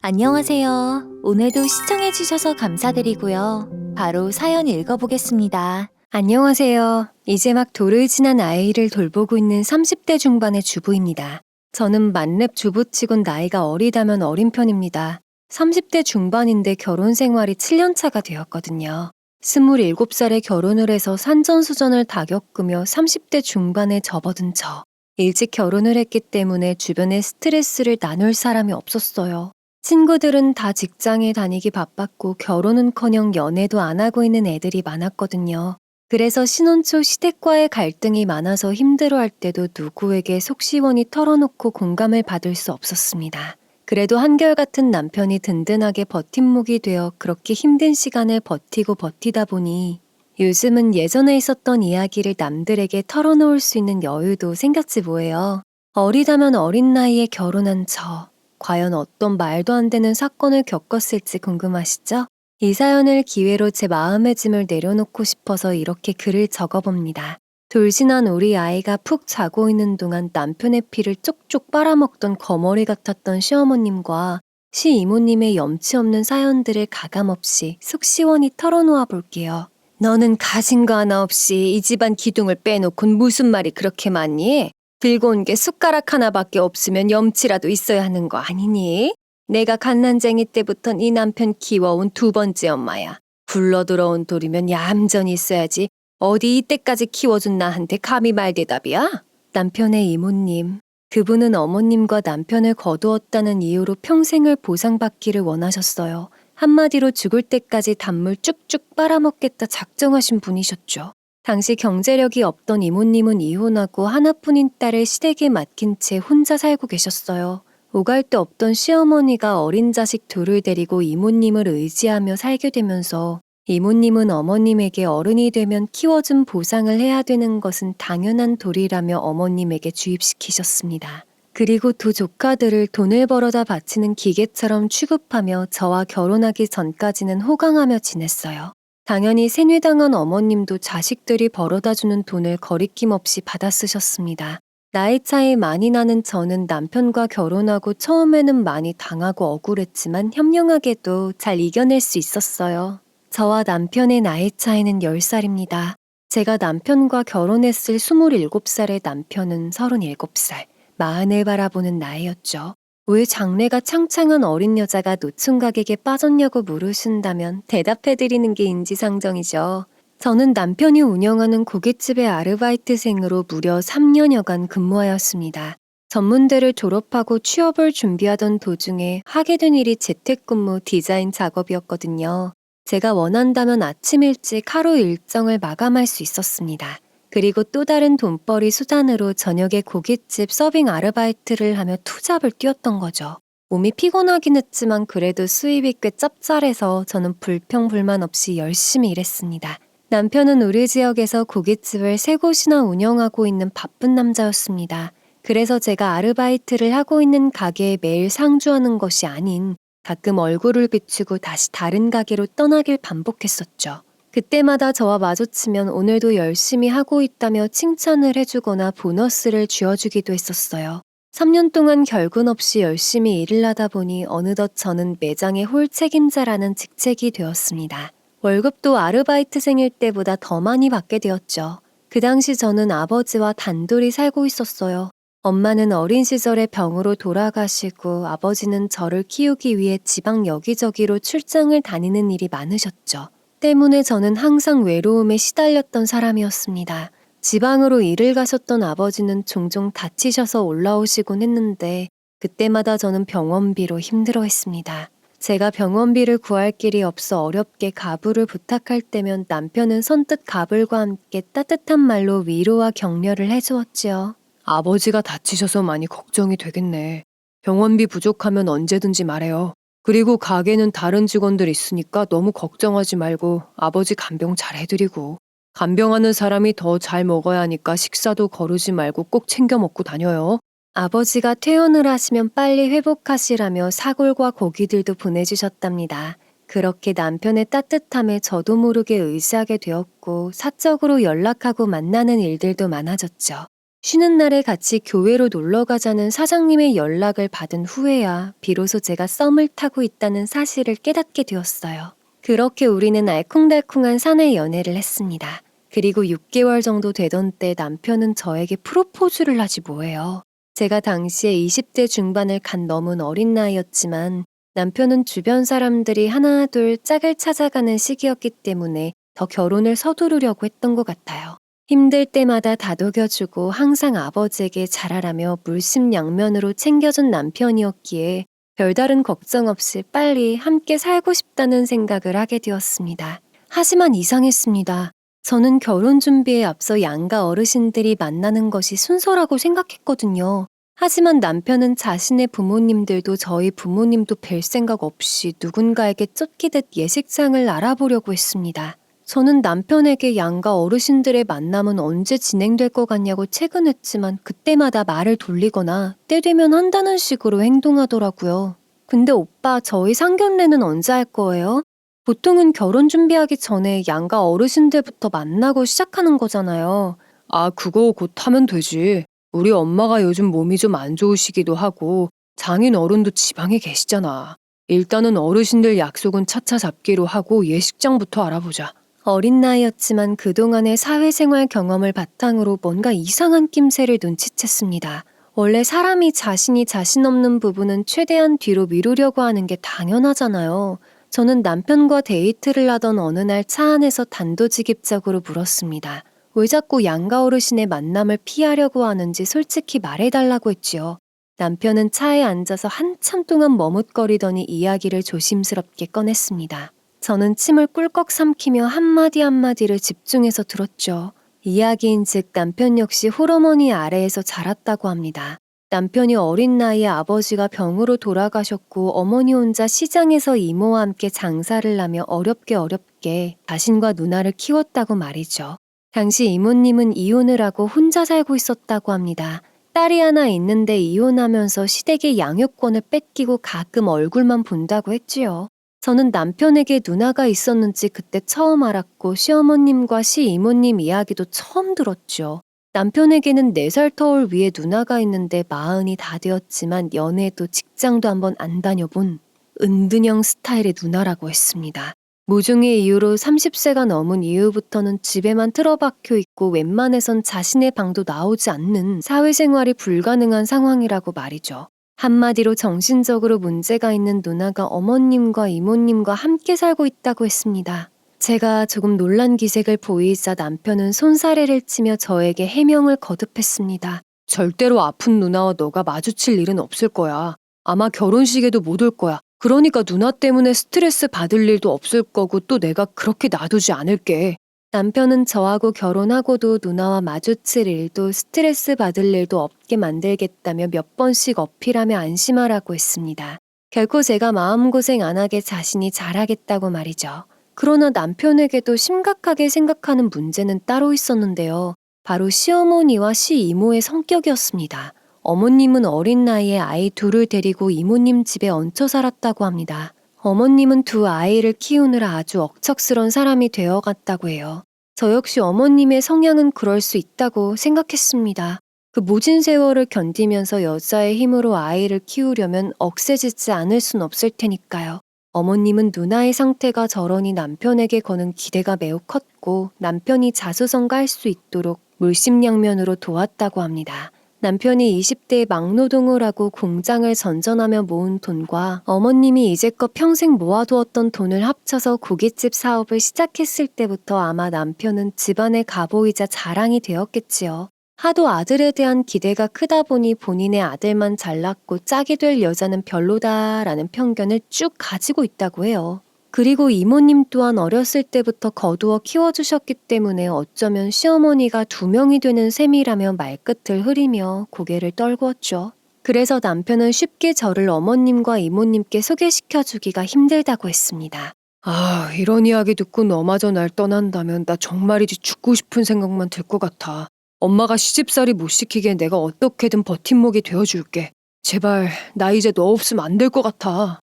안녕하세요. 오늘도 시청해주셔서 감사드리고요. 바로 사연 읽어보겠습니다. 안녕하세요. 이제 막 돌을 지난 아이를 돌보고 있는 30대 중반의 주부입니다. 저는 만렙 주부치곤 나이가 어리다면 어린 편입니다. 30대 중반인데 결혼 생활이 7년 차가 되었거든요. 27살에 결혼을 해서 산전수전을 다 겪으며 30대 중반에 접어든 저. 일찍 결혼을 했기 때문에 주변에 스트레스를 나눌 사람이 없었어요. 친구들은 다 직장에 다니기 바빴고 결혼은커녕 연애도 안 하고 있는 애들이 많았거든요. 그래서 신혼 초 시댁과의 갈등이 많아서 힘들어할 때도 누구에게 속 시원히 털어놓고 공감을 받을 수 없었습니다. 그래도 한결같은 남편이 든든하게 버팀목이 되어 그렇게 힘든 시간을 버티고 버티다 보니 요즘은 예전에 있었던 이야기를 남들에게 털어놓을 수 있는 여유도 생겼지 뭐예요. 어리다면 어린 나이에 결혼한 저. 과연 어떤 말도 안 되는 사건을 겪었을지 궁금하시죠? 이 사연을 기회로 제 마음의 짐을 내려놓고 싶어서 이렇게 글을 적어봅니다. 돌진한 우리 아이가 푹 자고 있는 동안 남편의 피를 쪽쪽 빨아먹던 거머리 같았던 시어머님과 시이모님의 염치 없는 사연들을 가감없이 속 시원히 털어놓아 볼게요. 너는 가진 거 하나 없이 이 집안 기둥을 빼놓곤 무슨 말이 그렇게 많니? 들고 온 게 숟가락 하나밖에 없으면 염치라도 있어야 하는 거 아니니? 내가 갓난쟁이 때부터 네 남편 키워온 두 번째 엄마야. 굴러 들어온 돌이면 얌전히 있어야지. 어디 이때까지 키워준 나한테 감히 말대답이야? 남편의 이모님. 그분은 어머님과 남편을 거두었다는 이유로 평생을 보상받기를 원하셨어요. 한마디로 죽을 때까지 단물 쭉쭉 빨아먹겠다 작정하신 분이셨죠. 당시 경제력이 없던 이모님은 이혼하고 하나뿐인 딸을 시댁에 맡긴 채 혼자 살고 계셨어요. 오갈 데 없던 시어머니가 어린 자식 둘을 데리고 이모님을 의지하며 살게 되면서 이모님은 어머님에게 어른이 되면 키워준 보상을 해야 되는 것은 당연한 도리라며 어머님에게 주입시키셨습니다. 그리고 두 조카들을 돈을 벌어다 바치는 기계처럼 취급하며 저와 결혼하기 전까지는 호강하며 지냈어요. 당연히 세뇌당한 어머님도 자식들이 벌어다주는 돈을 거리낌 없이 받아 쓰셨습니다. 나이 차이 많이 나는 저는 남편과 결혼하고 처음에는 많이 당하고 억울했지만 현명하게도 잘 이겨낼 수 있었어요. 저와 남편의 나이 차이는 10살입니다. 제가 남편과 결혼했을 27살의 남편은 37살, 마흔을 바라보는 나이였죠. 왜 장래가 창창한 어린 여자가 노총각에게 빠졌냐고 물으신다면 대답해드리는 게 인지상정이죠. 저는 남편이 운영하는 고깃집의 아르바이트생으로 무려 3년여간 근무하였습니다. 전문대를 졸업하고 취업을 준비하던 도중에 하게 된 일이 재택근무 디자인 작업이었거든요. 제가 원한다면 아침 일찍 하루 일정을 마감할 수 있었습니다. 그리고 또 다른 돈벌이 수단으로 저녁에 고깃집 서빙 아르바이트를 하며 투잡을 뛰었던 거죠. 몸이 피곤하긴 했지만 그래도 수입이 꽤 짭짤해서 저는 불평불만 없이 열심히 일했습니다. 남편은 우리 지역에서 고깃집을 3곳이나 운영하고 있는 바쁜 남자였습니다. 그래서 제가 아르바이트를 하고 있는 가게에 매일 상주하는 것이 아닌 가끔 얼굴을 비추고 다시 다른 가게로 떠나길 반복했었죠. 그때마다 저와 마주치면 오늘도 열심히 하고 있다며 칭찬을 해주거나 보너스를 쥐어주기도 했었어요. 3년 동안 결근 없이 열심히 일을 하다 보니 어느덧 저는 매장의 홀 책임자라는 직책이 되었습니다. 월급도 아르바이트생일 때보다 더 많이 받게 되었죠. 그 당시 저는 아버지와 단둘이 살고 있었어요. 엄마는 어린 시절에 병으로 돌아가시고 아버지는 저를 키우기 위해 지방 여기저기로 출장을 다니는 일이 많으셨죠. 때문에 저는 항상 외로움에 시달렸던 사람이었습니다. 지방으로 일을 가셨던 아버지는 종종 다치셔서 올라오시곤 했는데 그때마다 저는 병원비로 힘들어했습니다. 제가 병원비를 구할 길이 없어 어렵게 가부를 부탁할 때면 남편은 선뜻 가불과 함께 따뜻한 말로 위로와 격려를 해주었지요. 아버지가 다치셔서 많이 걱정이 되겠네. 병원비 부족하면 언제든지 말해요. 그리고 가게는 다른 직원들 있으니까 너무 걱정하지 말고 아버지 간병 잘 해드리고 간병하는 사람이 더 잘 먹어야 하니까 식사도 거르지 말고 꼭 챙겨 먹고 다녀요. 아버지가 퇴원을 하시면 빨리 회복하시라며 사골과 고기들도 보내주셨답니다. 그렇게 남편의 따뜻함에 저도 모르게 의지하게 되었고 사적으로 연락하고 만나는 일들도 많아졌죠. 쉬는 날에 같이 교회로 놀러 가자는 사장님의 연락을 받은 후에야 비로소 제가 썸을 타고 있다는 사실을 깨닫게 되었어요. 그렇게 우리는 알콩달콩한 사내 연애를 했습니다. 그리고 6개월 정도 되던 때 남편은 저에게 프로포즈를 하지 뭐예요. 제가 당시에 20대 중반을 간 넘은 어린 나이였지만 남편은 주변 사람들이 하나 둘 짝을 찾아가는 시기였기 때문에 더 결혼을 서두르려고 했던 것 같아요. 힘들 때마다 다독여주고 항상 아버지에게 잘하라며 물심양면으로 챙겨준 남편이었기에 별다른 걱정 없이 빨리 함께 살고 싶다는 생각을 하게 되었습니다. 하지만 이상했습니다. 저는 결혼 준비에 앞서 양가 어르신들이 만나는 것이 순서라고 생각했거든요. 하지만 남편은 자신의 부모님들도 저희 부모님도 뵐 생각 없이 누군가에게 쫓기듯 예식장을 알아보려고 했습니다. 저는 남편에게 양가 어르신들의 만남은 언제 진행될 것 같냐고 채근했지만 그때마다 말을 돌리거나 때 되면 한다는 식으로 행동하더라고요. 근데 오빠, 저희 상견례는 언제 할 거예요? 보통은 결혼 준비하기 전에 양가 어르신들부터 만나고 시작하는 거잖아요. 아, 그거 곧 하면 되지. 우리 엄마가 요즘 몸이 좀 안 좋으시기도 하고 장인 어른도 지방에 계시잖아. 일단은 어르신들 약속은 차차 잡기로 하고 예식장부터 알아보자. 어린 나이였지만 그동안의 사회생활 경험을 바탕으로 뭔가 이상한 낌새를 눈치챘습니다. 원래 사람이 자신이 자신 없는 부분은 최대한 뒤로 미루려고 하는 게 당연하잖아요. 저는 남편과 데이트를 하던 어느 날 차 안에서 단도직입적으로 물었습니다. 왜 자꾸 양가 어르신의 만남을 피하려고 하는지 솔직히 말해달라고 했지요. 남편은 차에 앉아서 한참 동안 머뭇거리더니 이야기를 조심스럽게 꺼냈습니다. 저는 침을 꿀꺽 삼키며 한마디 한마디를 집중해서 들었죠. 이야기인즉 남편 역시 홀어머니 아래에서 자랐다고 합니다. 남편이 어린 나이에 아버지가 병으로 돌아가셨고 어머니 혼자 시장에서 이모와 함께 장사를 하며 어렵게 자신과 누나를 키웠다고 말이죠. 당시 이모님은 이혼을 하고 혼자 살고 있었다고 합니다. 딸이 하나 있는데 이혼하면서 시댁의 양육권을 뺏기고 가끔 얼굴만 본다고 했지요. 저는 남편에게 누나가 있었는지 그때 처음 알았고 시어머님과 시이모님 이야기도 처음 들었죠. 남편에게는 4살 터울 위에 누나가 있는데 40이 다 되었지만 연애도 직장도 한번 안 다녀본 은둔형 스타일의 누나라고 했습니다. 모종의 이유로 30세가 넘은 이후부터는 집에만 틀어박혀 있고 웬만해선 자신의 방도 나오지 않는 사회생활이 불가능한 상황이라고 말이죠. 한마디로 정신적으로 문제가 있는 누나가 어머님과 이모님과 함께 살고 있다고 했습니다. 제가 조금 놀란 기색을 보이자 남편은 손사래를 치며 저에게 해명을 거듭했습니다. 절대로 아픈 누나와 너가 마주칠 일은 없을 거야. 아마 결혼식에도 못 올 거야. 그러니까 누나 때문에 스트레스 받을 일도 없을 거고 또 내가 그렇게 놔두지 않을게. 남편은 저하고 결혼하고도 누나와 마주칠 일도 스트레스 받을 일도 없게 만들겠다며 몇 번씩 어필하며 안심하라고 했습니다. 결코 제가 마음고생 안 하게 자신이 잘하겠다고 말이죠. 그러나 남편에게도 심각하게 생각하는 문제는 따로 있었는데요. 바로 시어머니와 시이모의 성격이었습니다. 어머님은 어린 나이에 아이 둘을 데리고 이모님 집에 얹혀 살았다고 합니다. 어머님은 두 아이를 키우느라 아주 억척스런 사람이 되어갔다고 해요. 저 역시 어머님의 성향은 그럴 수 있다고 생각했습니다. 그 모진 세월을 견디면서 여자의 힘으로 아이를 키우려면 억세지지 않을 순 없을 테니까요. 어머님은 누나의 상태가 저러니 남편에게 거는 기대가 매우 컸고 남편이 자수성가할 수 있도록 물심양면으로 도왔다고 합니다. 남편이 20대에 막노동을 하고 공장을 전전하며 모은 돈과 어머님이 이제껏 평생 모아두었던 돈을 합쳐서 고깃집 사업을 시작했을 때부터 아마 남편은 집안의 가보이자 자랑이 되었겠지요. 하도 아들에 대한 기대가 크다 보니 본인의 아들만 잘났고 짝이 될 여자는 별로다라는 편견을 쭉 가지고 있다고 해요. 그리고 이모님 또한 어렸을 때부터 거두어 키워주셨기 때문에 어쩌면 시어머니가 2명이 되는 셈이라며 말끝을 흐리며 고개를 떨구었죠. 그래서 남편은 쉽게 저를 어머님과 이모님께 소개시켜주기가 힘들다고 했습니다. 아, 이런 이야기 듣고 너마저 날 떠난다면 나 정말이지 죽고 싶은 생각만 들 것 같아. 엄마가 시집살이 못 시키게 내가 어떻게든 버팀목이 되어줄게. 제발 나 이제 너 없으면 안 될 것 같아.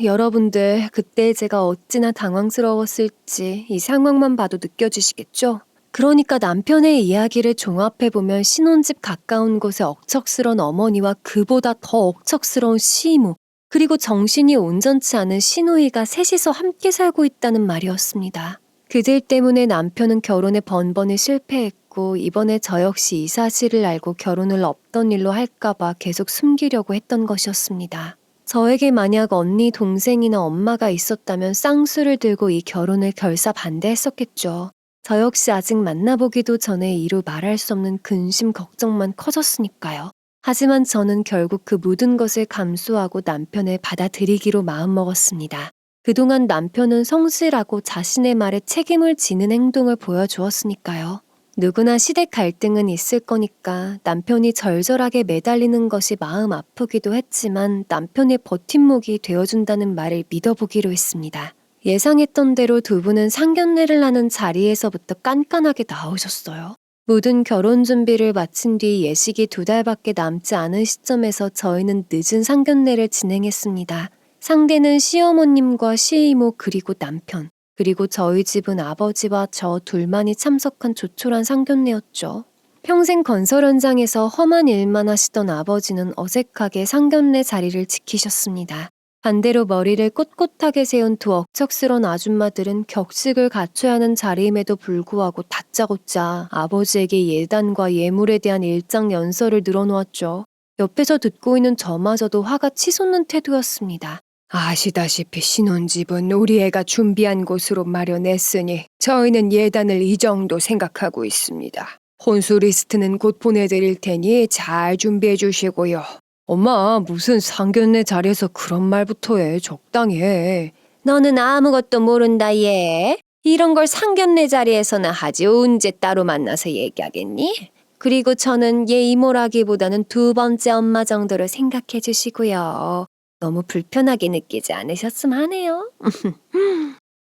여러분들 그때 제가 어찌나 당황스러웠을지 이 상황만 봐도 느껴지시겠죠? 그러니까 남편의 이야기를 종합해보면 신혼집 가까운 곳에 억척스러운 어머니와 그보다 더 억척스러운 시이모, 그리고 정신이 온전치 않은 시누이가 셋이서 함께 살고 있다는 말이었습니다. 그들 때문에 남편은 결혼에 번번이 실패했고 이번에 저 역시 이 사실을 알고 결혼을 없던 일로 할까봐 계속 숨기려고 했던 것이었습니다. 저에게 만약 언니, 동생이나 엄마가 있었다면 쌍수를 들고 이 결혼을 결사 반대했었겠죠. 저 역시 아직 만나보기도 전에 이루 말할 수 없는 근심 걱정만 커졌으니까요. 하지만 저는 결국 그 모든 것을 감수하고 남편을 받아들이기로 마음먹었습니다. 그동안 남편은 성실하고 자신의 말에 책임을 지는 행동을 보여주었으니까요. 누구나 시댁 갈등은 있을 거니까 남편이 절절하게 매달리는 것이 마음 아프기도 했지만 남편의 버팀목이 되어준다는 말을 믿어보기로 했습니다. 예상했던 대로 두 분은 상견례를 하는 자리에서부터 깐깐하게 나오셨어요. 모든 결혼 준비를 마친 뒤 예식이 2달밖에 남지 않은 시점에서 저희는 늦은 상견례를 진행했습니다. 상대는 시어머님과 시이모 그리고 남편, 그리고 저희 집은 아버지와 저 둘만이 참석한 조촐한 상견례였죠. 평생 건설 현장에서 험한 일만 하시던 아버지는 어색하게 상견례 자리를 지키셨습니다. 반대로 머리를 꼿꼿하게 세운 두 억척스러운 아줌마들은 격식을 갖춰야 하는 자리임에도 불구하고 다짜고짜 아버지에게 예단과 예물에 대한 일장 연설을 늘어놓았죠. 옆에서 듣고 있는 저마저도 화가 치솟는 태도였습니다. 아시다시피 신혼집은 우리 애가 준비한 곳으로 마련했으니 저희는 예단을 이 정도 생각하고 있습니다. 혼수 리스트는 곧 보내드릴 테니 잘 준비해 주시고요. 엄마, 무슨 상견례 자리에서 그런 말부터 해. 적당히 해. 너는 아무것도 모른다, 얘. 이런 걸 상견례 자리에서나 하지 언제 따로 만나서 얘기하겠니? 그리고 저는 얘 이모라기보다는 두 번째 엄마 정도로 생각해 주시고요. 너무 불편하게 느끼지 않으셨으면 하네요.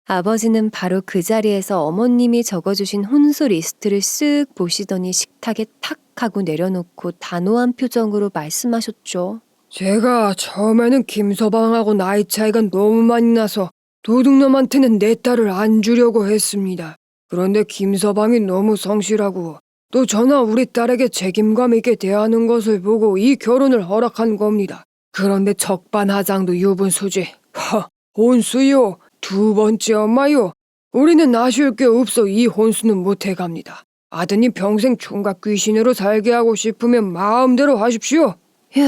아버지는 바로 그 자리에서 어머님이 적어주신 혼수 리스트를 쓱 보시더니 식탁에 탁 하고 내려놓고 단호한 표정으로 말씀하셨죠. 제가 처음에는 김서방하고 나이 차이가 너무 많이 나서 도둑놈한테는 내 딸을 안 주려고 했습니다. 그런데 김서방이 너무 성실하고 또 저나 우리 딸에게 책임감 있게 대하는 것을 보고 이 결혼을 허락한 겁니다. 그런데 적반하장도 유분수지. 혼수요. 두 번째 엄마요. 우리는 아쉬울 게 없어 이 혼수는 못해갑니다. 아드님 평생 총각 귀신으로 살게 하고 싶으면 마음대로 하십시오. 휴,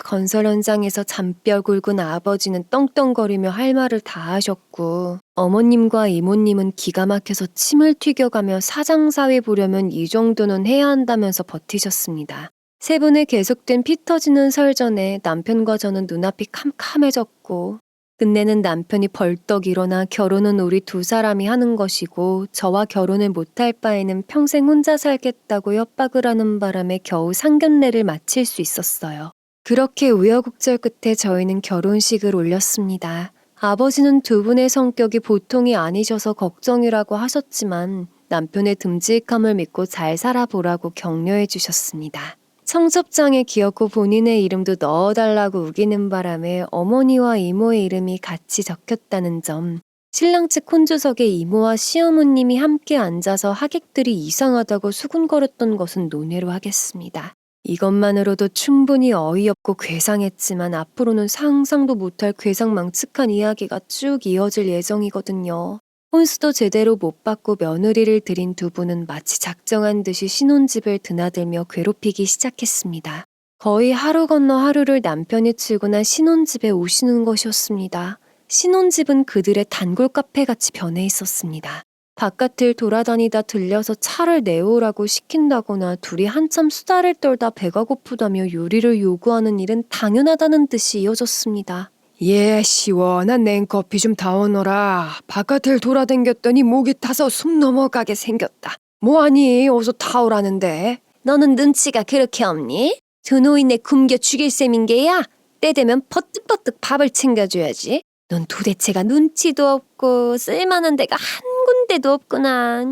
건설 현장에서 잔뼈 굵은 아버지는 떵떵거리며 할 말을 다 하셨고 어머님과 이모님은 기가 막혀서 침을 튀겨가며 사장사위 보려면 이 정도는 해야 한다면서 버티셨습니다. 세 분의 계속된 피 터지는 설전에 남편과 저는 눈앞이 캄캄해졌고 끝내는 남편이 벌떡 일어나 결혼은 우리 두 사람이 하는 것이고 저와 결혼을 못할 바에는 평생 혼자 살겠다고 협박을 하는 바람에 겨우 상견례를 마칠 수 있었어요. 그렇게 우여곡절 끝에 저희는 결혼식을 올렸습니다. 아버지는 두 분의 성격이 보통이 아니셔서 걱정이라고 하셨지만 남편의 듬직함을 믿고 잘 살아보라고 격려해 주셨습니다. 청첩장에 기어코 본인의 이름도 넣어달라고 우기는 바람에 어머니와 이모의 이름이 같이 적혔다는 점, 신랑 측 혼주석에 이모와 시어머님이 함께 앉아서 하객들이 이상하다고 수군거렸던 것은 논외로 하겠습니다. 이것만으로도 충분히 어이없고 괴상했지만 앞으로는 상상도 못할 괴상망측한 이야기가 쭉 이어질 예정이거든요. 혼수도 제대로 못 받고 며느리를 들인 두 분은 마치 작정한 듯이 신혼집을 드나들며 괴롭히기 시작했습니다. 거의 하루 건너 하루를 남편이 출근한 신혼집에 오시는 것이었습니다. 신혼집은 그들의 단골 카페같이 변해 있었습니다. 바깥을 돌아다니다 들려서 차를 내오라고 시킨다거나 둘이 한참 수다를 떨다 배가 고프다며 요리를 요구하는 일은 당연하다는 듯이 이어졌습니다. 예, 시원한 냉커피 좀 다오너라. 바깥을 돌아댕겼더니 목이 타서 숨 넘어가게 생겼다. 뭐하니? 어서 타오라는데. 너는 눈치가 그렇게 없니? 저 노인네 굶겨 죽일 셈인 게야? 때 되면 버뜩버뜩 밥을 챙겨줘야지. 넌 도대체가 눈치도 없고 쓸만한 데가 한 군데도 없구나.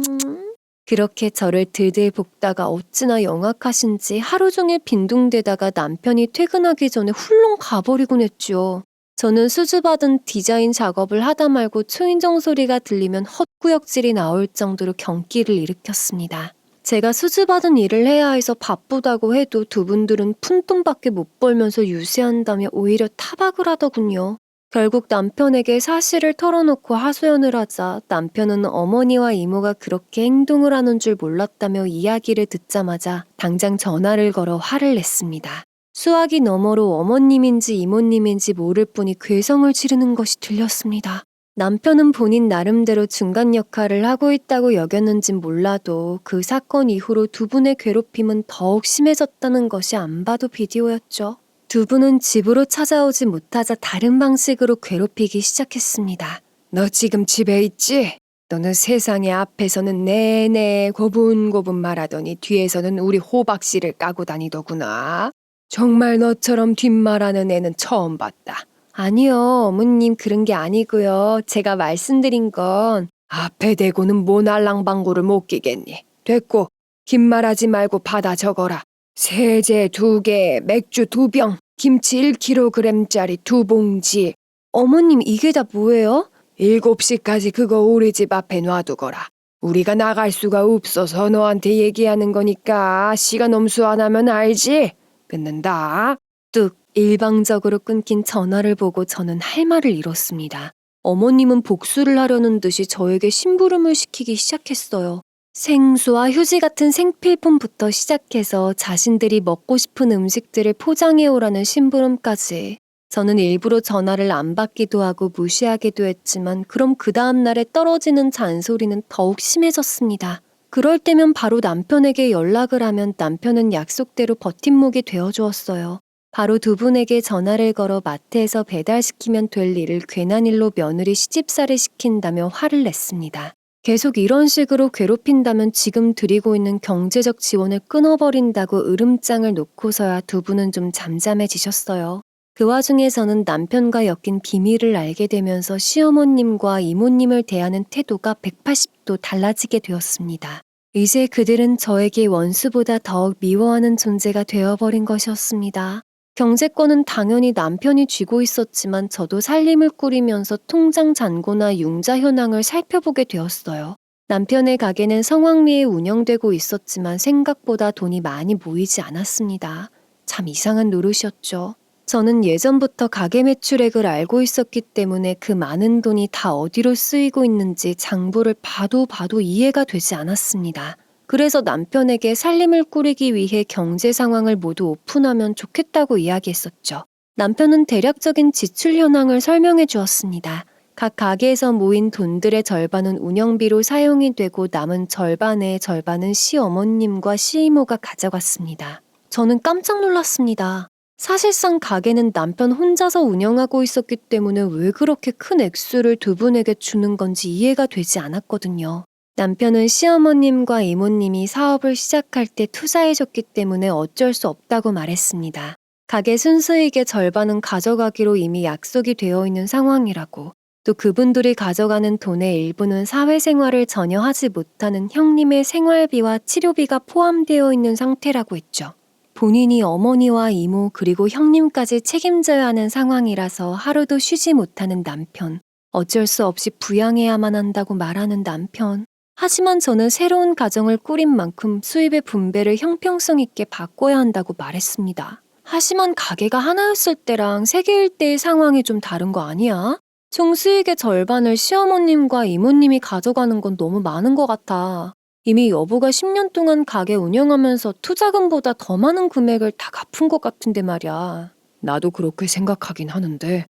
그렇게 저를 들들 볶다가 어찌나 영악하신지 하루 종일 빈둥대다가 남편이 퇴근하기 전에 훌렁 가버리곤 했죠. 저는 수주받은 디자인 작업을 하다 말고 초인종 소리가 들리면 헛구역질이 나올 정도로 경기를 일으켰습니다. 제가 수주받은 일을 해야 해서 바쁘다고 해도 두 분들은 푼돈밖에 못 벌면서 유세한다며 오히려 타박을 하더군요. 결국 남편에게 사실을 털어놓고 하소연을 하자 남편은 어머니와 이모가 그렇게 행동을 하는 줄 몰랐다며 이야기를 듣자마자 당장 전화를 걸어 화를 냈습니다. 수화기 너머로 어머님인지 이모님인지 모를 뿐이 괴성을 지르는 것이 들렸습니다. 남편은 본인 나름대로 중간 역할을 하고 있다고 여겼는진 몰라도 그 사건 이후로 두 분의 괴롭힘은 더욱 심해졌다는 것이 안 봐도 비디오였죠. 두 분은 집으로 찾아오지 못하자 다른 방식으로 괴롭히기 시작했습니다. 너 지금 집에 있지? 너는 세상에 앞에서는 내내 고분고분 말하더니 뒤에서는 우리 호박씨를 까고 다니더구나. 정말 너처럼 뒷말하는 애는 처음 봤다. 아니요, 어머님 그런 게 아니고요. 제가 말씀드린 건 앞에 대고는 모날랑방구를 못 끼겠니. 됐고, 긴 말하지 말고 받아 적어라. 세제 2개, 맥주 2병, 김치 1kg짜리 2봉지. 어머님 이게 다 뭐예요? 7시까지 그거 우리 집 앞에 놔두거라. 우리가 나갈 수가 없어서 너한테 얘기하는 거니까 시간 엄수 안 하면 알지? 끊는다. 뚝 일방적으로 끊긴 전화를 보고 저는 할 말을 잃었습니다. 어머님은 복수를 하려는 듯이 저에게 심부름을 시키기 시작했어요. 생수와 휴지 같은 생필품부터 시작해서 자신들이 먹고 싶은 음식들을 포장해 오라는 심부름까지. 저는 일부러 전화를 안 받기도 하고 무시하기도 했지만 그럼 그 다음 날에 떨어지는 잔소리는 더욱 심해졌습니다. 그럴 때면 바로 남편에게 연락을 하면 남편은 약속대로 버팀목이 되어주었어요. 바로 두 분에게 전화를 걸어 마트에서 배달시키면 될 일을 괜한 일로 며느리 시집살이 시킨다며 화를 냈습니다. 계속 이런 식으로 괴롭힌다면 지금 드리고 있는 경제적 지원을 끊어버린다고 으름장을 놓고서야 두 분은 좀 잠잠해지셨어요. 그 와중에 저는 남편과 엮인 비밀을 알게 되면서 시어머님과 이모님을 대하는 태도가 180도 달라지게 되었습니다. 이제 그들은 저에게 원수보다 더욱 미워하는 존재가 되어버린 것이었습니다. 경제권은 당연히 남편이 쥐고 있었지만 저도 살림을 꾸리면서 통장 잔고나 융자 현황을 살펴보게 되었어요. 남편의 가게는 성황리에 운영되고 있었지만 생각보다 돈이 많이 모이지 않았습니다. 참 이상한 노릇이었죠. 저는 예전부터 가게 매출액을 알고 있었기 때문에 그 많은 돈이 다 어디로 쓰이고 있는지 장부를 봐도 이해가 되지 않았습니다. 그래서 남편에게 살림을 꾸리기 위해 경제 상황을 모두 오픈하면 좋겠다고 이야기했었죠. 남편은 대략적인 지출 현황을 설명해 주었습니다. 각 가게에서 모인 돈들의 절반은 운영비로 사용이 되고 남은 절반의 절반은 시어머님과 시이모가 가져갔습니다. 저는 깜짝 놀랐습니다. 사실상 가게는 남편 혼자서 운영하고 있었기 때문에 왜 그렇게 큰 액수를 두 분에게 주는 건지 이해가 되지 않았거든요. 남편은 시어머님과 이모님이 사업을 시작할 때 투자해줬기 때문에 어쩔 수 없다고 말했습니다. 가게 순수익의 절반은 가져가기로 이미 약속이 되어 있는 상황이라고, 또 그분들이 가져가는 돈의 일부는 사회생활을 전혀 하지 못하는 형님의 생활비와 치료비가 포함되어 있는 상태라고 했죠. 본인이 어머니와 이모 그리고 형님까지 책임져야 하는 상황이라서 하루도 쉬지 못하는 남편. 어쩔 수 없이 부양해야만 한다고 말하는 남편. 하지만 저는 새로운 가정을 꾸린 만큼 수입의 분배를 형평성 있게 바꿔야 한다고 말했습니다. 하지만 가게가 하나였을 때랑 세 개일 때의 상황이 좀 다른 거 아니야? 총 수익의 절반을 시어머님과 이모님이 가져가는 건 너무 많은 것 같아. 이미 여보가 10년 동안 가게 운영하면서 투자금보다 더 많은 금액을 다 갚은 것 같은데 말이야. 나도 그렇게 생각하긴 하는데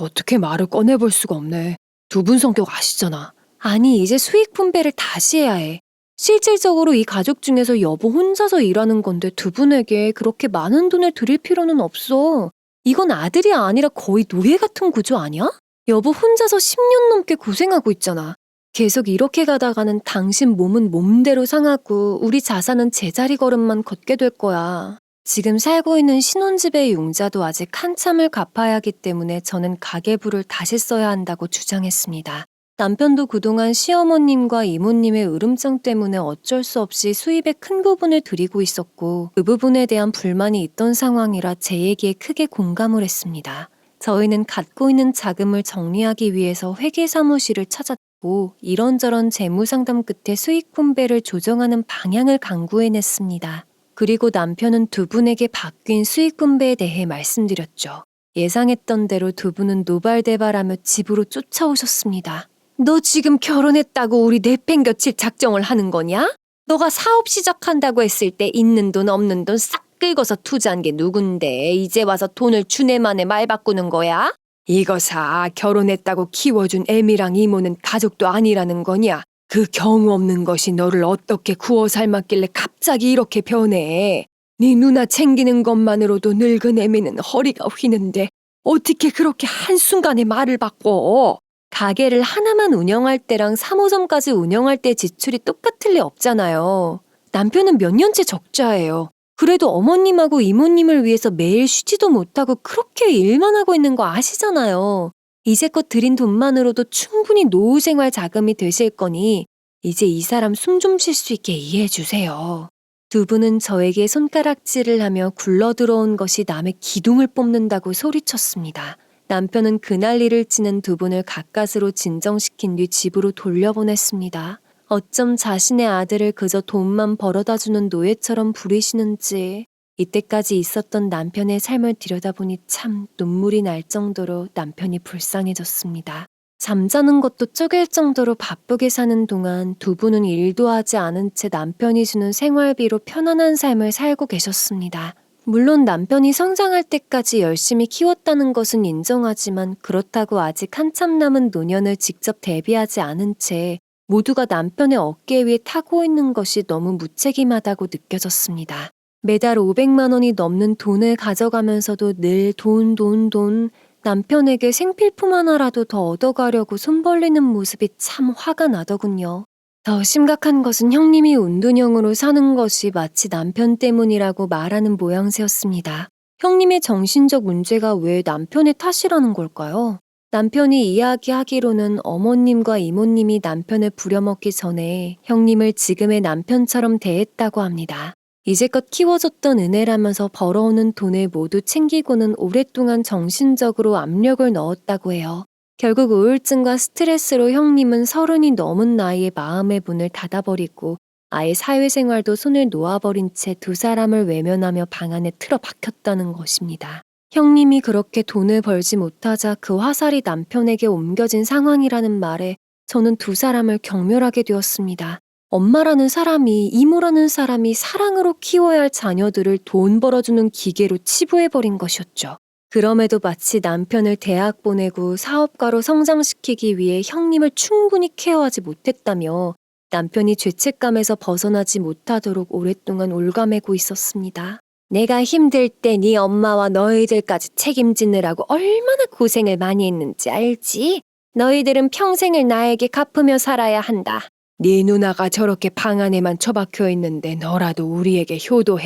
어떻게 말을 꺼내볼 수가 없네. 두 분 성격 아시잖아. 아니 이제 수익 분배를 다시 해야 해. 실질적으로 이 가족 중에서 여보 혼자서 일하는 건데 두 분에게 그렇게 많은 돈을 드릴 필요는 없어. 이건 아들이 아니라 거의 노예 같은 구조 아니야? 여보 혼자서 10년 넘게 고생하고 있잖아. 계속 이렇게 가다가는 당신 몸은 몸대로 상하고 우리 자산은 제자리 걸음만 걷게 될 거야. 지금 살고 있는 신혼집의 융자도 아직 한참을 갚아야 하기 때문에 저는 가계부를 다시 써야 한다고 주장했습니다. 남편도 그동안 시어머님과 이모님의 으름장 때문에 어쩔 수 없이 수입의 큰 부분을 드리고 있었고 그 부분에 대한 불만이 있던 상황이라 제 얘기에 크게 공감을 했습니다. 저희는 갖고 있는 자금을 정리하기 위해서 회계 사무실을 찾았고 이런저런 재무 상담 끝에 수익 분배를 조정하는 방향을 강구해냈습니다. 그리고 남편은 두 분에게 바뀐 수익 분배에 대해 말씀드렸죠. 예상했던 대로 두 분은 노발대발하며 집으로 쫓아오셨습니다. 너 지금 결혼했다고 우리 내팽겨칠 작정을 하는 거냐? 너가 사업 시작한다고 했을 때 있는 돈 없는 돈 싹 긁어서 투자한 게 누군데 이제 와서 돈을 주네 마네 말 바꾸는 거야? 이거사 결혼했다고 키워준 애미랑 이모는 가족도 아니라는 거냐? 그 경우 없는 것이 너를 어떻게 구워 삶았길래 갑자기 이렇게 변해? 네 누나 챙기는 것만으로도 늙은 애미는 허리가 휘는데 어떻게 그렇게 한순간에 말을 바꿔? 가게를 하나만 운영할 때랑 3호점까지 운영할 때 지출이 똑같을 리 없잖아요. 남편은 몇 년째 적자예요. 그래도 어머님하고 이모님을 위해서 매일 쉬지도 못하고 그렇게 일만 하고 있는 거 아시잖아요. 이제껏 들인 돈만으로도 충분히 노후 생활 자금이 되실 거니 이제 이 사람 숨 좀 쉴 수 있게 이해해 주세요. 두 분은 저에게 손가락질을 하며 굴러 들어온 것이 남의 기둥을 뽑는다고 소리쳤습니다. 남편은 그 난리를 치는 두 분을 가까스로 진정시킨 뒤 집으로 돌려보냈습니다. 어쩜 자신의 아들을 그저 돈만 벌어다주는 노예처럼 부리시는지 이때까지 있었던 남편의 삶을 들여다보니 참 눈물이 날 정도로 남편이 불쌍해졌습니다. 잠자는 것도 쪼갤 정도로 바쁘게 사는 동안 두 분은 일도 하지 않은 채 남편이 주는 생활비로 편안한 삶을 살고 계셨습니다. 물론 남편이 성장할 때까지 열심히 키웠다는 것은 인정하지만 그렇다고 아직 한참 남은 노년을 직접 대비하지 않은 채 모두가 남편의 어깨 위에 타고 있는 것이 너무 무책임하다고 느껴졌습니다. 매달 500만 원이 넘는 돈을 가져가면서도 늘 돈, 남편에게 생필품 하나라도 더 얻어가려고 손 벌리는 모습이 참 화가 나더군요. 더 심각한 것은 형님이 운둔형으로 사는 것이 마치 남편 때문이라고 말하는 모양새였습니다. 형님의 정신적 문제가 왜 남편의 탓이라는 걸까요? 남편이 이야기하기로는 어머님과 이모님이 남편을 부려먹기 전에 형님을 지금의 남편처럼 대했다고 합니다. 이제껏 키워줬던 은혜라면서 벌어오는 돈을 모두 챙기고는 오랫동안 정신적으로 압력을 넣었다고 해요. 결국 우울증과 스트레스로 형님은 30이 넘은 나이에 마음의 문을 닫아버리고 아예 사회생활도 손을 놓아버린 채 두 사람을 외면하며 방 안에 틀어박혔다는 것입니다. 형님이 그렇게 돈을 벌지 못하자 그 화살이 남편에게 옮겨진 상황이라는 말에 저는 두 사람을 경멸하게 되었습니다. 엄마라는 사람이, 이모라는 사람이 사랑으로 키워야 할 자녀들을 돈 벌어주는 기계로 치부해버린 것이었죠. 그럼에도 마치 남편을 대학 보내고 사업가로 성장시키기 위해 형님을 충분히 케어하지 못했다며 남편이 죄책감에서 벗어나지 못하도록 오랫동안 올가매고 있었습니다. 내가 힘들 때 네 엄마와 너희들까지 책임지느라고 얼마나 고생을 많이 했는지 알지? 너희들은 평생을 나에게 갚으며 살아야 한다. 네 누나가 저렇게 방 안에만 처박혀 있는데 너라도 우리에게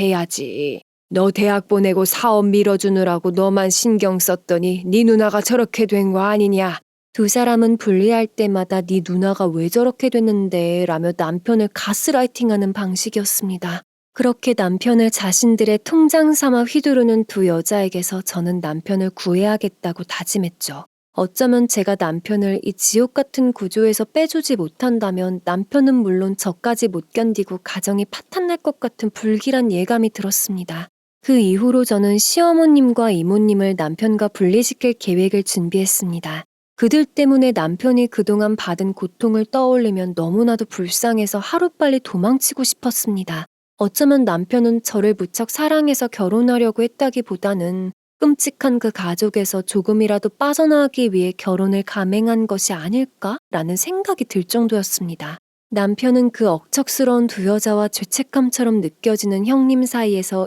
효도해야지. 너 대학 보내고 사업 밀어주느라고 너만 신경 썼더니 네 누나가 저렇게 된 거 아니냐? 두 사람은 분리할 때마다 네 누나가 왜 저렇게 됐는데 라며 남편을 가스라이팅하는 방식이었습니다. 그렇게 남편을 자신들의 통장 삼아 휘두르는 두 여자에게서 저는 남편을 구해야겠다고 다짐했죠. 어쩌면 제가 남편을 이 지옥 같은 구조에서 빼주지 못한다면 남편은 물론 저까지 못 견디고 가정이 파탄날 것 같은 불길한 예감이 들었습니다. 그 이후로 저는 시어머님과 이모님을 남편과 분리시킬 계획을 준비했습니다. 그들 때문에 남편이 그동안 받은 고통을 떠올리면 너무나도 불쌍해서 하루빨리 도망치고 싶었습니다. 어쩌면 남편은 저를 무척 사랑해서 결혼하려고 했다기보다는 끔찍한 그 가족에서 조금이라도 빠져나가기 위해 결혼을 감행한 것이 아닐까라는 생각이 들 정도였습니다. 남편은 그 억척스러운 두 여자와 죄책감처럼 느껴지는 형님 사이에서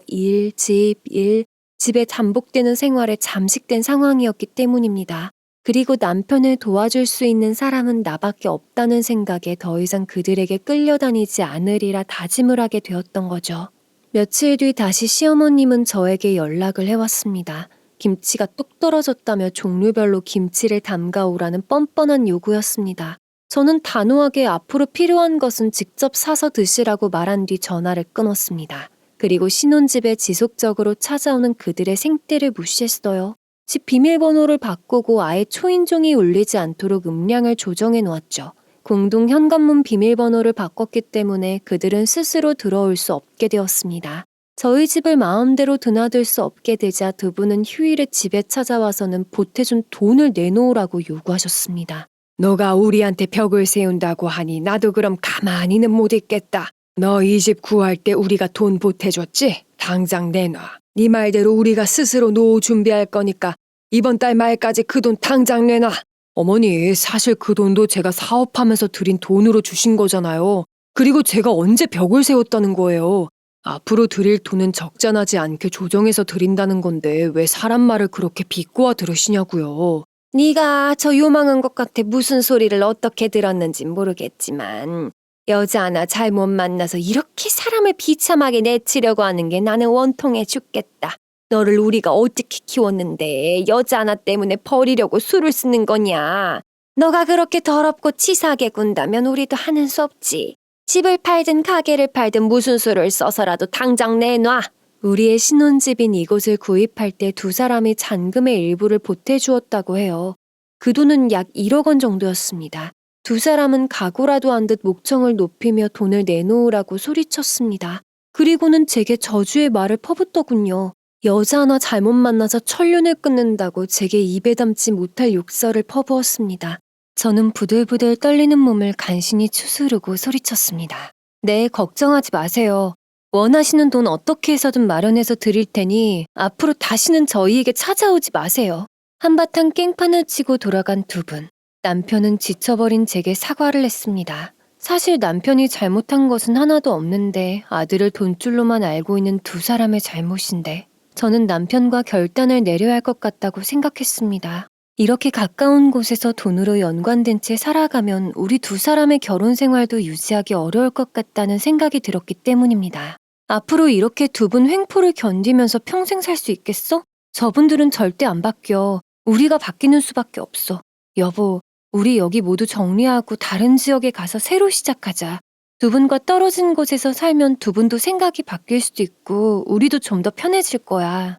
집에 잠복되는 생활에 잠식된 상황이었기 때문입니다. 그리고 남편을 도와줄 수 있는 사람은 나밖에 없다는 생각에 더 이상 그들에게 끌려다니지 않으리라 다짐을 하게 되었던 거죠. 며칠 뒤 다시 시어머님은 저에게 연락을 해왔습니다. 김치가 뚝 떨어졌다며 종류별로 김치를 담가오라는 뻔뻔한 요구였습니다. 저는 단호하게 앞으로 필요한 것은 직접 사서 드시라고 말한 뒤 전화를 끊었습니다. 그리고 신혼집에 지속적으로 찾아오는 그들의 생떼를 무시했어요. 집 비밀번호를 바꾸고 아예 초인종이 울리지 않도록 음량을 조정해 놓았죠. 공동 현관문 비밀번호를 바꿨기 때문에 그들은 스스로 들어올 수 없게 되었습니다. 저희 집을 마음대로 드나들 수 없게 되자 두 분은 휴일에 집에 찾아와서는 보태준 돈을 내놓으라고 요구하셨습니다. 너가 우리한테 벽을 세운다고 하니 나도 그럼 가만히는 못 있겠다. 너 이 집 구할 때 우리가 돈 보태줬지? 당장 내놔. 네 말대로 우리가 스스로 노후 준비할 거니까 이번 달 말까지 그 돈 당장 내놔. 어머니, 사실 그 돈도 제가 사업하면서 드린 돈으로 주신 거잖아요. 그리고 제가 언제 벽을 세웠다는 거예요. 앞으로 드릴 돈은 적잖하지 않게 조정해서 드린다는 건데 왜 사람 말을 그렇게 비꼬아 들으시냐고요. 네가 저 요망한 것 같아 무슨 소리를 어떻게 들었는진 모르겠지만 여자 하나 잘못 만나서 이렇게 사람을 비참하게 내치려고 하는 게 나는 원통해 죽겠다. 너를 우리가 어떻게 키웠는데 여자 하나 때문에 버리려고 수를 쓰는 거냐. 너가 그렇게 더럽고 치사하게 군다면 우리도 하는 수 없지. 집을 팔든 가게를 팔든 무슨 수를 써서라도 당장 내놔. 우리의 신혼집인 이곳을 구입할 때 두 사람이 잔금의 일부를 보태주었다고 해요. 그 돈은 약 1억 원 정도였습니다. 두 사람은 각오라도 한 듯 목청을 높이며 돈을 내놓으라고 소리쳤습니다. 그리고는 제게 저주의 말을 퍼붓더군요. 여자 하나 잘못 만나서 천륜을 끊는다고 제게 입에 담지 못할 욕설을 퍼부었습니다. 저는 부들부들 떨리는 몸을 간신히 추스르고 소리쳤습니다. 네, 걱정하지 마세요. 원하시는 돈 어떻게 해서든 마련해서 드릴 테니 앞으로 다시는 저희에게 찾아오지 마세요. 한바탕 깽판을 치고 돌아간 두 분. 남편은 지쳐버린 제게 사과를 했습니다. 사실 남편이 잘못한 것은 하나도 없는데 아들을 돈줄로만 알고 있는 두 사람의 잘못인데 저는 남편과 결단을 내려야 할 것 같다고 생각했습니다. 이렇게 가까운 곳에서 돈으로 연관된 채 살아가면 우리 두 사람의 결혼 생활도 유지하기 어려울 것 같다는 생각이 들었기 때문입니다. 앞으로 이렇게 두 분 횡포를 견디면서 평생 살 수 있겠어? 저분들은 절대 안 바뀌어. 우리가 바뀌는 수밖에 없어. 여보, 우리 여기 모두 정리하고 다른 지역에 가서 새로 시작하자. 두 분과 떨어진 곳에서 살면 두 분도 생각이 바뀔 수도 있고 우리도 좀 더 편해질 거야.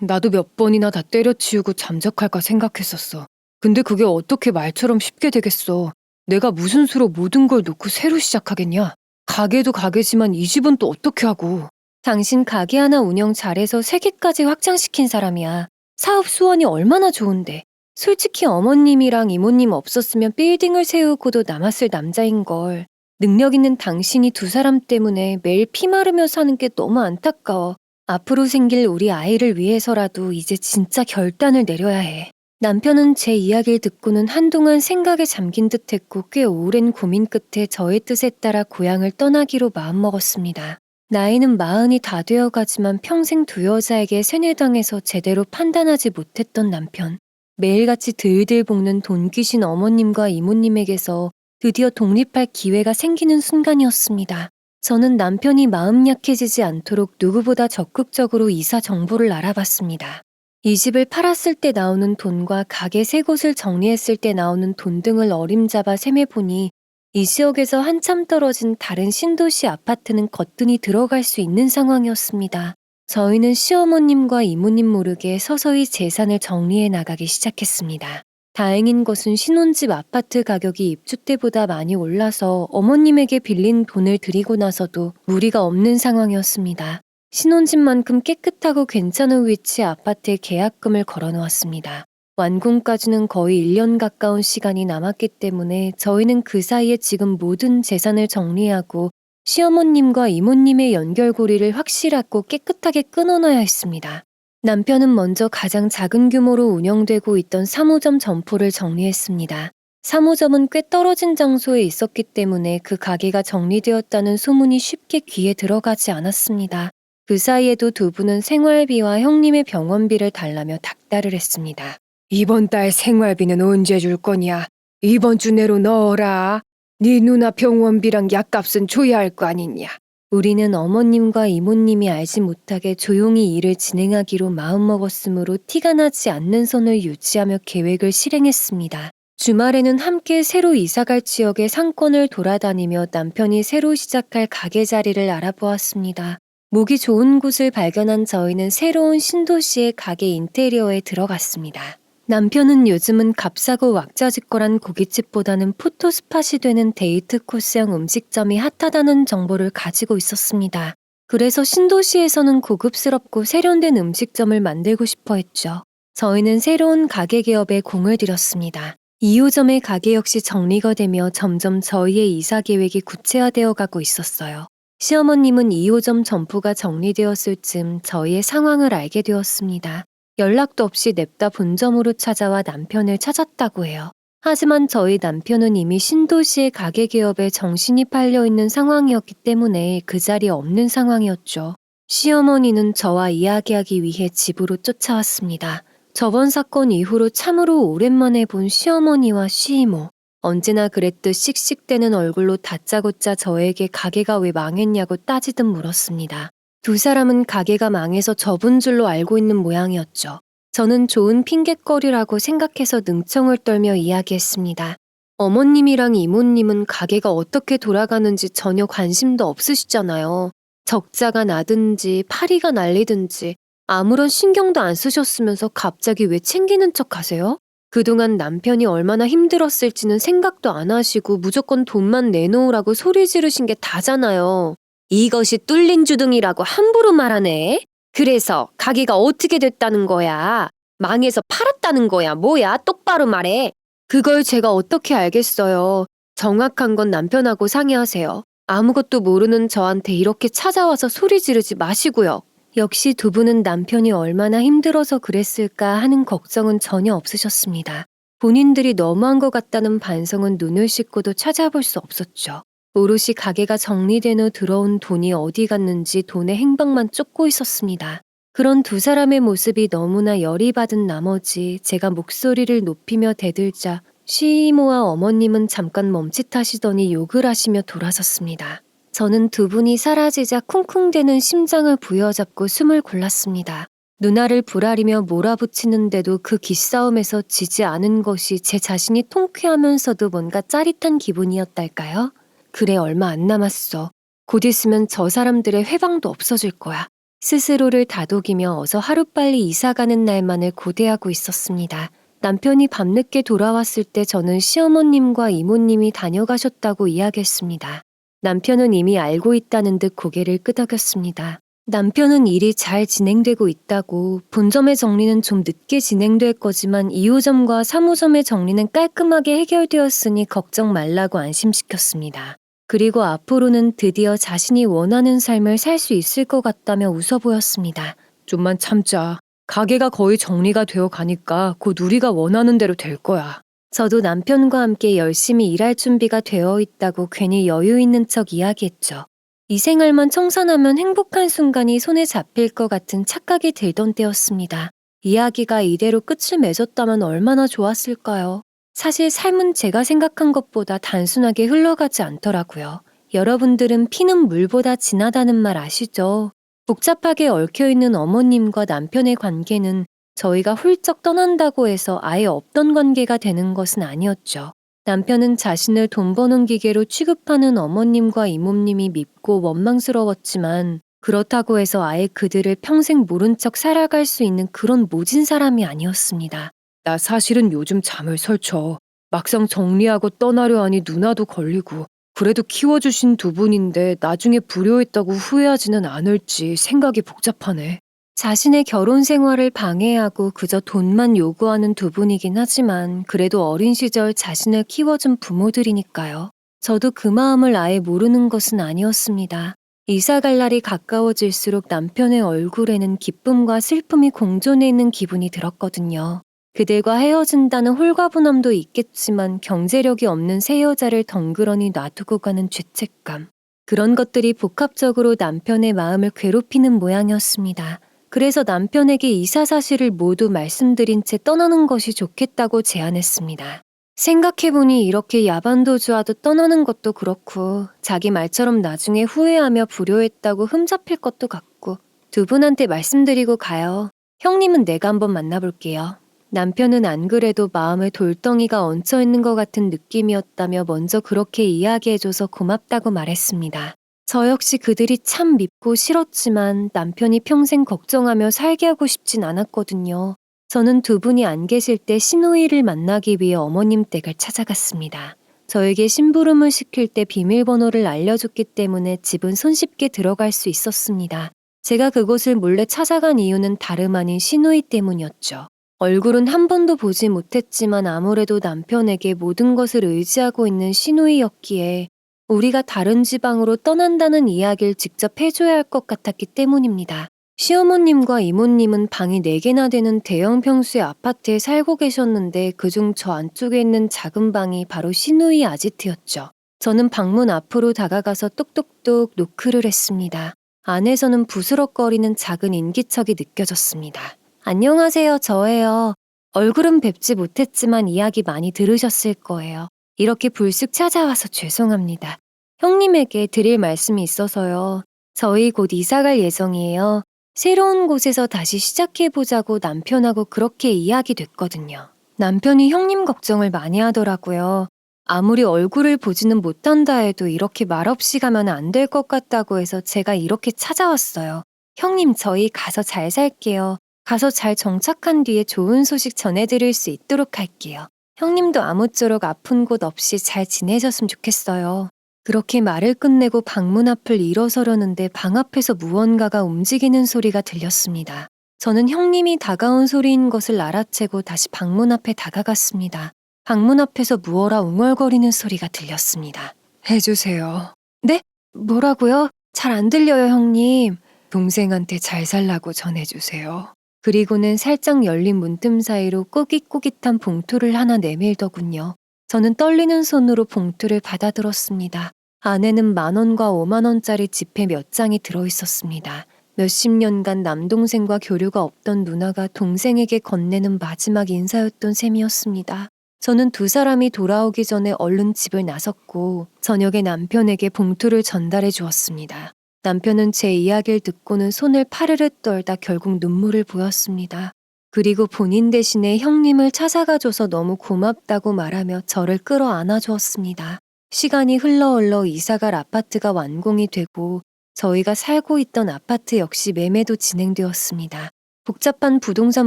나도 몇 번이나 다 때려치우고 잠적할까 생각했었어. 근데 그게 어떻게 말처럼 쉽게 되겠어. 내가 무슨 수로 모든 걸 놓고 새로 시작하겠냐. 가게도 가게지만 이 집은 또 어떻게 하고. 당신 가게 하나 운영 잘해서 3개까지 확장시킨 사람이야. 사업 수완이 얼마나 좋은데. 솔직히 어머님이랑 이모님 없었으면 빌딩을 세우고도 남았을 남자인걸. 능력 있는 당신이 두 사람 때문에 매일 피 마르며 사는 게 너무 안타까워. 앞으로 생길 우리 아이를 위해서라도 이제 진짜 결단을 내려야 해. 남편은 제 이야기를 듣고는 한동안 생각에 잠긴 듯 했고 꽤 오랜 고민 끝에 저의 뜻에 따라 고향을 떠나기로 마음먹었습니다. 나이는 40이 다 되어가지만 평생 두 여자에게 세뇌당해서 제대로 판단하지 못했던 남편. 매일같이 들들 볶는 돈귀신 어머님과 이모님에게서 드디어 독립할 기회가 생기는 순간이었습니다. 저는 남편이 마음 약해지지 않도록 누구보다 적극적으로 이사 정보를 알아봤습니다. 이 집을 팔았을 때 나오는 돈과 가게 3곳을 정리했을 때 나오는 돈 등을 어림잡아 세매보니 이 지역에서 한참 떨어진 다른 신도시 아파트는 거뜬히 들어갈 수 있는 상황이었습니다. 저희는 시어머님과 이모님 모르게 서서히 재산을 정리해 나가기 시작했습니다. 다행인 것은 신혼집 아파트 가격이 입주 때보다 많이 올라서 어머님에게 빌린 돈을 드리고 나서도 무리가 없는 상황이었습니다. 신혼집만큼 깨끗하고 괜찮은 위치의 아파트에 계약금을 걸어놓았습니다. 완공까지는 거의 1년 가까운 시간이 남았기 때문에 저희는 그 사이에 지금 모든 재산을 정리하고 시어머님과 이모님의 연결고리를 확실하고 깨끗하게 끊어놔야 했습니다. 남편은 먼저 가장 작은 규모로 운영되고 있던 3호점 점포를 정리했습니다. 3호점은 꽤 떨어진 장소에 있었기 때문에 그 가게가 정리되었다는 소문이 쉽게 귀에 들어가지 않았습니다. 그 사이에도 두 분은 생활비와 형님의 병원비를 달라며 닥달을 했습니다. 이번 달 생활비는 언제 줄 거냐? 이번 주 내로 넣어라. 네 누나 병원비랑 약값은 줘야 할 거 아니냐? 우리는 어머님과 이모님이 알지 못하게 조용히 일을 진행하기로 마음먹었으므로 티가 나지 않는 선을 유지하며 계획을 실행했습니다. 주말에는 함께 새로 이사갈 지역의 상권을 돌아다니며 남편이 새로 시작할 가게 자리를 알아보았습니다. 목이 좋은 곳을 발견한 저희는 새로운 신도시의 가게 인테리어에 들어갔습니다. 남편은 요즘은 값싸고 왁자지껄한 고깃집보다는 포토스팟이 되는 데이트 코스형 음식점이 핫하다는 정보를 가지고 있었습니다. 그래서 신도시에서는 고급스럽고 세련된 음식점을 만들고 싶어 했죠. 저희는 새로운 가게 개업에 공을 들였습니다. 2호점의 가게 역시 정리가 되며 점점 저희의 이사 계획이 구체화되어 가고 있었어요. 시어머님은 2호점 점포가 정리되었을 즈음 저희의 상황을 알게 되었습니다. 연락도 없이 냅다 본점으로 찾아와 남편을 찾았다고 해요. 하지만 저희 남편은 이미 신도시의 가게 개업에 정신이 팔려 있는 상황이었기 때문에 그 자리에 없는 상황이었죠. 시어머니는 저와 이야기하기 위해 집으로 쫓아왔습니다. 저번 사건 이후로 참으로 오랜만에 본 시어머니와 시이모. 언제나 그랬듯 씩씩대는 얼굴로 다짜고짜 저에게 가게가 왜 망했냐고 따지듯 물었습니다. 두 사람은 가게가 망해서 접은 줄로 알고 있는 모양이었죠. 저는 좋은 핑곗거리라고 생각해서 능청을 떨며 이야기했습니다. 어머님이랑 이모님은 가게가 어떻게 돌아가는지 전혀 관심도 없으시잖아요. 적자가 나든지 파리가 날리든지 아무런 신경도 안 쓰셨으면서 갑자기 왜 챙기는 척 하세요? 그동안 남편이 얼마나 힘들었을지는 생각도 안 하시고 무조건 돈만 내놓으라고 소리 지르신 게 다잖아요. 이것이 뚫린 주둥이라고 함부로 말하네. 그래서 가게가 어떻게 됐다는 거야? 망해서 팔았다는 거야? 뭐야? 똑바로 말해. 그걸 제가 어떻게 알겠어요. 정확한 건 남편하고 상의하세요. 아무것도 모르는 저한테 이렇게 찾아와서 소리 지르지 마시고요. 역시 두 분은 남편이 얼마나 힘들어서 그랬을까 하는 걱정은 전혀 없으셨습니다. 본인들이 너무한 것 같다는 반성은 눈을 씻고도 찾아볼 수 없었죠. 오롯이 가게가 정리된 후 들어온 돈이 어디 갔는지 돈의 행방만 쫓고 있었습니다. 그런 두 사람의 모습이 너무나 열이 받은 나머지 제가 목소리를 높이며 대들자 시이모와 어머님은 잠깐 멈칫하시더니 욕을 하시며 돌아섰습니다. 저는 두 분이 사라지자 쿵쿵대는 심장을 부여잡고 숨을 골랐습니다. 누나를 불아리며 몰아붙이는데도 그 기싸움에서 지지 않은 것이 제 자신이 통쾌하면서도 뭔가 짜릿한 기분이었달까요? 그래, 얼마 안 남았어. 곧 있으면 저 사람들의 회방도 없어질 거야. 스스로를 다독이며 어서 하루빨리 이사가는 날만을 고대하고 있었습니다. 남편이 밤늦게 돌아왔을 때 저는 시어머님과 이모님이 다녀가셨다고 이야기했습니다. 남편은 이미 알고 있다는 듯 고개를 끄덕였습니다. 남편은 일이 잘 진행되고 있다고, 본점의 정리는 좀 늦게 진행될 거지만 2호점과 3호점의 정리는 깔끔하게 해결되었으니 걱정 말라고 안심시켰습니다. 그리고 앞으로는 드디어 자신이 원하는 삶을 살 수 있을 것 같다며 웃어 보였습니다. 좀만 참자. 가게가 거의 정리가 되어 가니까 곧 우리가 원하는 대로 될 거야. 저도 남편과 함께 열심히 일할 준비가 되어 있다고 괜히 여유 있는 척 이야기했죠. 이 생활만 청산하면 행복한 순간이 손에 잡힐 것 같은 착각이 들던 때였습니다. 이야기가 이대로 끝을 맺었다면 얼마나 좋았을까요? 사실 삶은 제가 생각한 것보다 단순하게 흘러가지 않더라고요. 여러분들은 피는 물보다 진하다는 말 아시죠? 복잡하게 얽혀있는 어머님과 남편의 관계는 저희가 훌쩍 떠난다고 해서 아예 없던 관계가 되는 것은 아니었죠. 남편은 자신을 돈 버는 기계로 취급하는 어머님과 이모님이 밉고 원망스러웠지만 그렇다고 해서 아예 그들을 평생 모른 척 살아갈 수 있는 그런 모진 사람이 아니었습니다. 나 사실은 요즘 잠을 설쳐. 막상 정리하고 떠나려 하니 누나도 걸리고 그래도 키워주신 두 분인데 나중에 불효했다고 후회하지는 않을지 생각이 복잡하네. 자신의 결혼 생활을 방해하고 그저 돈만 요구하는 두 분이긴 하지만 그래도 어린 시절 자신을 키워준 부모들이니까요. 저도 그 마음을 아예 모르는 것은 아니었습니다. 이사 갈 날이 가까워질수록 남편의 얼굴에는 기쁨과 슬픔이 공존해 있는 기분이 들었거든요. 그들과 헤어진다는 홀가분함도 있겠지만 경제력이 없는 새 여자를 덩그러니 놔두고 가는 죄책감. 그런 것들이 복합적으로 남편의 마음을 괴롭히는 모양이었습니다. 그래서 남편에게 이사 사실을 모두 말씀드린 채 떠나는 것이 좋겠다고 제안했습니다. 생각해보니 이렇게 야반도주하듯 떠나는 것도 그렇고 자기 말처럼 나중에 후회하며 불효했다고 흠잡힐 것도 같고 두 분한테 말씀드리고 가요. 형님은 내가 한번 만나볼게요. 남편은 안 그래도 마음에 돌덩이가 얹혀있는 것 같은 느낌이었다며 먼저 그렇게 이야기해줘서 고맙다고 말했습니다. 저 역시 그들이 참 밉고 싫었지만 남편이 평생 걱정하며 살게 하고 싶진 않았거든요. 저는 두 분이 안 계실 때 시누이를 만나기 위해 어머님 댁을 찾아갔습니다. 저에게 심부름을 시킬 때 비밀번호를 알려줬기 때문에 집은 손쉽게 들어갈 수 있었습니다. 제가 그곳을 몰래 찾아간 이유는 다름 아닌 시누이 때문이었죠. 얼굴은 한 번도 보지 못했지만 아무래도 남편에게 모든 것을 의지하고 있는 시누이였기에 우리가 다른 지방으로 떠난다는 이야기를 직접 해줘야 할 것 같았기 때문입니다. 시어머님과 이모님은 방이 4개나 되는 대형 평수의 아파트에 살고 계셨는데 그중 저 안쪽에 있는 작은 방이 바로 시누이 아지트였죠. 저는 방문 앞으로 다가가서 똑똑똑 노크를 했습니다. 안에서는 부스럭거리는 작은 인기척이 느껴졌습니다. 안녕하세요, 저예요. 얼굴은 뵙지 못했지만 이야기 많이 들으셨을 거예요. 이렇게 불쑥 찾아와서 죄송합니다. 형님에게 드릴 말씀이 있어서요. 저희 곧 이사갈 예정이에요. 새로운 곳에서 다시 시작해보자고 남편하고 그렇게 이야기됐거든요. 남편이 형님 걱정을 많이 하더라고요. 아무리 얼굴을 보지는 못한다 해도 이렇게 말없이 가면 안 될 것 같다고 해서 제가 이렇게 찾아왔어요. 형님, 저희 가서 잘 살게요. 가서 잘 정착한 뒤에 좋은 소식 전해드릴 수 있도록 할게요. 형님도 아무쪼록 아픈 곳 없이 잘 지내셨으면 좋겠어요. 그렇게 말을 끝내고 방문 앞을 일어서려는데 방 앞에서 무언가가 움직이는 소리가 들렸습니다. 저는 형님이 다가온 소리인 것을 알아채고 다시 방문 앞에 다가갔습니다. 방문 앞에서 무어라 웅얼거리는 소리가 들렸습니다. 해주세요. 네? 뭐라고요? 잘 안 들려요, 형님. 동생한테 잘 살라고 전해주세요. 그리고는 살짝 열린 문틈 사이로 꼬깃꼬깃한 봉투를 하나 내밀더군요. 저는 떨리는 손으로 봉투를 받아들었습니다. 안에는 10,000원과 50,000원짜리 지폐 몇 장이 들어있었습니다. 몇십 년간 남동생과 교류가 없던 누나가 동생에게 건네는 마지막 인사였던 셈이었습니다. 저는 두 사람이 돌아오기 전에 얼른 집을 나섰고 저녁에 남편에게 봉투를 전달해 주었습니다. 남편은 제 이야기를 듣고는 손을 파르르 떨다 결국 눈물을 보였습니다. 그리고 본인 대신에 형님을 찾아가줘서 너무 고맙다고 말하며 저를 끌어안아 주었습니다. 시간이 흘러 이사갈 아파트가 완공이 되고 저희가 살고 있던 아파트 역시 매매도 진행되었습니다. 복잡한 부동산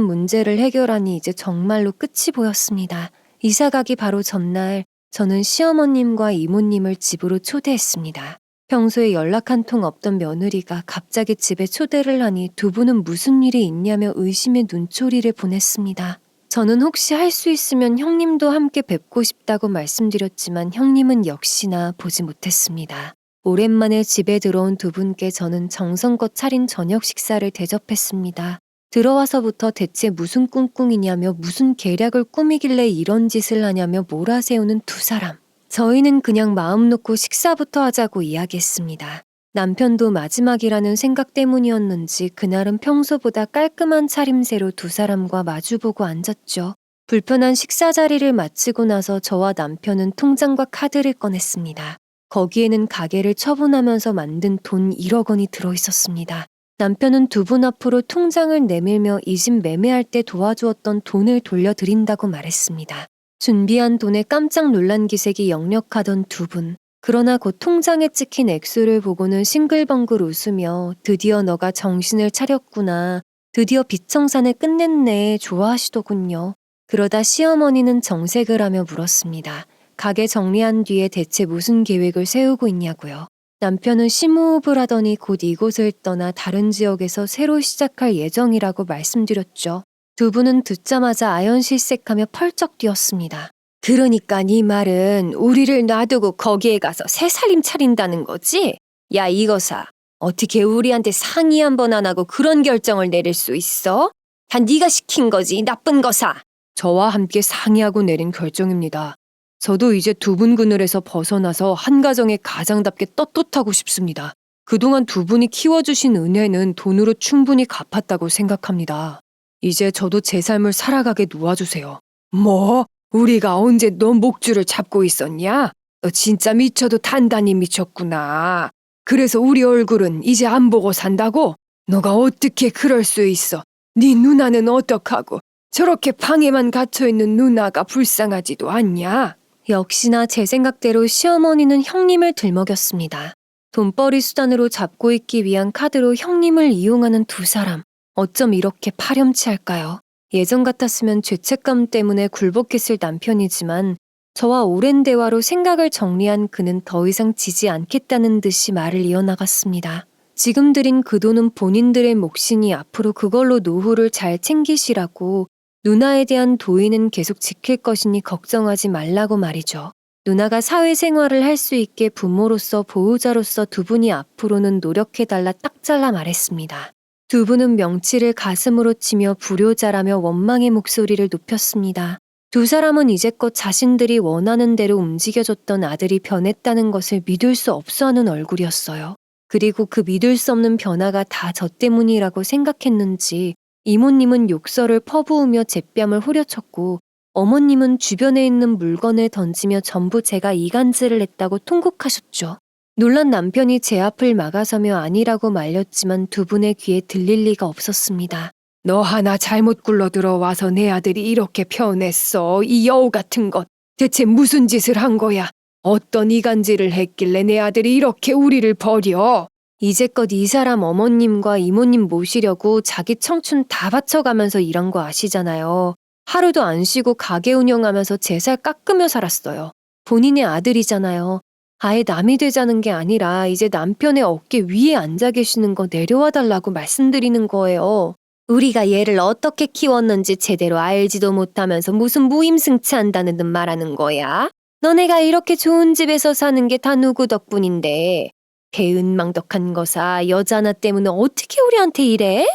문제를 해결하니 이제 정말로 끝이 보였습니다. 이사가기 바로 전날 저는 시어머님과 이모님을 집으로 초대했습니다. 평소에 연락 한 통 없던 며느리가 갑자기 집에 초대를 하니 두 분은 무슨 일이 있냐며 의심의 눈초리를 보냈습니다. 저는 혹시 할 수 있으면 형님도 함께 뵙고 싶다고 말씀드렸지만 형님은 역시나 보지 못했습니다. 오랜만에 집에 들어온 두 분께 저는 정성껏 차린 저녁 식사를 대접했습니다. 들어와서부터 대체 무슨 꿍꿍이냐며 무슨 계략을 꾸미길래 이런 짓을 하냐며 몰아세우는 두 사람. 저희는 그냥 마음 놓고 식사부터 하자고 이야기했습니다. 남편도 마지막이라는 생각 때문이었는지 그날은 평소보다 깔끔한 차림새로 두 사람과 마주보고 앉았죠. 불편한 식사 자리를 마치고 나서 저와 남편은 통장과 카드를 꺼냈습니다. 거기에는 가게를 처분하면서 만든 돈 1억 원이 들어있었습니다. 남편은 두 분 앞으로 통장을 내밀며 이 집 매매할 때 도와주었던 돈을 돌려드린다고 말했습니다. 준비한 돈에 깜짝 놀란 기색이 역력하던 두 분. 그러나 곧 통장에 찍힌 액수를 보고는 싱글벙글 웃으며 드디어 너가 정신을 차렸구나. 드디어 빚 청산을 끝냈네. 좋아하시더군요. 그러다 시어머니는 정색을 하며 물었습니다. 가게 정리한 뒤에 대체 무슨 계획을 세우고 있냐고요. 남편은 심호흡을 하더니 곧 이곳을 떠나 다른 지역에서 새로 시작할 예정이라고 말씀드렸죠. 두 분은 듣자마자 아연실색하며 펄쩍 뛰었습니다. 그러니까 네 말은 우리를 놔두고 거기에 가서 새 살림 차린다는 거지? 야 이거사, 어떻게 우리한테 상의 한번 안 하고 그런 결정을 내릴 수 있어? 다 네가 시킨 거지, 나쁜 거사. 저와 함께 상의하고 내린 결정입니다. 저도 이제 두 분 그늘에서 벗어나서 한 가정의 가장답게 떳떳하고 싶습니다. 그동안 두 분이 키워주신 은혜는 돈으로 충분히 갚았다고 생각합니다. 이제 저도 제 삶을 살아가게 놓아주세요. 뭐? 우리가 언제 너 목줄을 잡고 있었냐? 너 진짜 미쳐도 단단히 미쳤구나. 그래서 우리 얼굴은 이제 안 보고 산다고? 너가 어떻게 그럴 수 있어? 네 누나는 어떡하고? 저렇게 방에만 갇혀있는 누나가 불쌍하지도 않냐? 역시나 제 생각대로 시어머니는 형님을 들먹였습니다. 돈벌이 수단으로 잡고 있기 위한 카드로 형님을 이용하는 두 사람. 어쩜 이렇게 파렴치할까요? 예전 같았으면 죄책감 때문에 굴복했을 남편이지만 저와 오랜 대화로 생각을 정리한 그는 더 이상 지지 않겠다는 듯이 말을 이어나갔습니다. 지금 들인 그 돈은 본인들의 몫이니 앞으로 그걸로 노후를 잘 챙기시라고, 누나에 대한 도의는 계속 지킬 것이니 걱정하지 말라고 말이죠. 누나가 사회생활을 할 수 있게 부모로서 보호자로서 두 분이 앞으로는 노력해달라 딱 잘라 말했습니다. 두 분은 명치를 가슴으로 치며 불효자라며 원망의 목소리를 높였습니다. 두 사람은 이제껏 자신들이 원하는 대로 움직여줬던 아들이 변했다는 것을 믿을 수 없어 하는 얼굴이었어요. 그리고 그 믿을 수 없는 변화가 다 저 때문이라고 생각했는지 이모님은 욕설을 퍼부으며 제 뺨을 후려쳤고, 어머님은 주변에 있는 물건을 던지며 전부 제가 이간질을 했다고 통곡하셨죠. 놀란 남편이 제 앞을 막아서며 아니라고 말렸지만 두 분의 귀에 들릴 리가 없었습니다. 너 하나 잘못 굴러 들어와서 내 아들이 이렇게 변했어. 이 여우 같은 것. 대체 무슨 짓을 한 거야? 어떤 이간질을 했길래 내 아들이 이렇게 우리를 버려? 이제껏 이 사람 어머님과 이모님 모시려고 자기 청춘 다 바쳐가면서 일한 거 아시잖아요. 하루도 안 쉬고 가게 운영하면서 제 살 깎으며 살았어요. 본인의 아들이잖아요. 아예 남이 되자는 게 아니라 이제 남편의 어깨 위에 앉아 계시는 거 내려와 달라고 말씀드리는 거예요. 우리가 얘를 어떻게 키웠는지 제대로 알지도 못하면서 무슨 무임승차한다는 듯 말하는 거야? 너네가 이렇게 좋은 집에서 사는 게 다 누구 덕분인데. 배은망덕한 거사, 여자 하나 때문에 어떻게 우리한테 이래?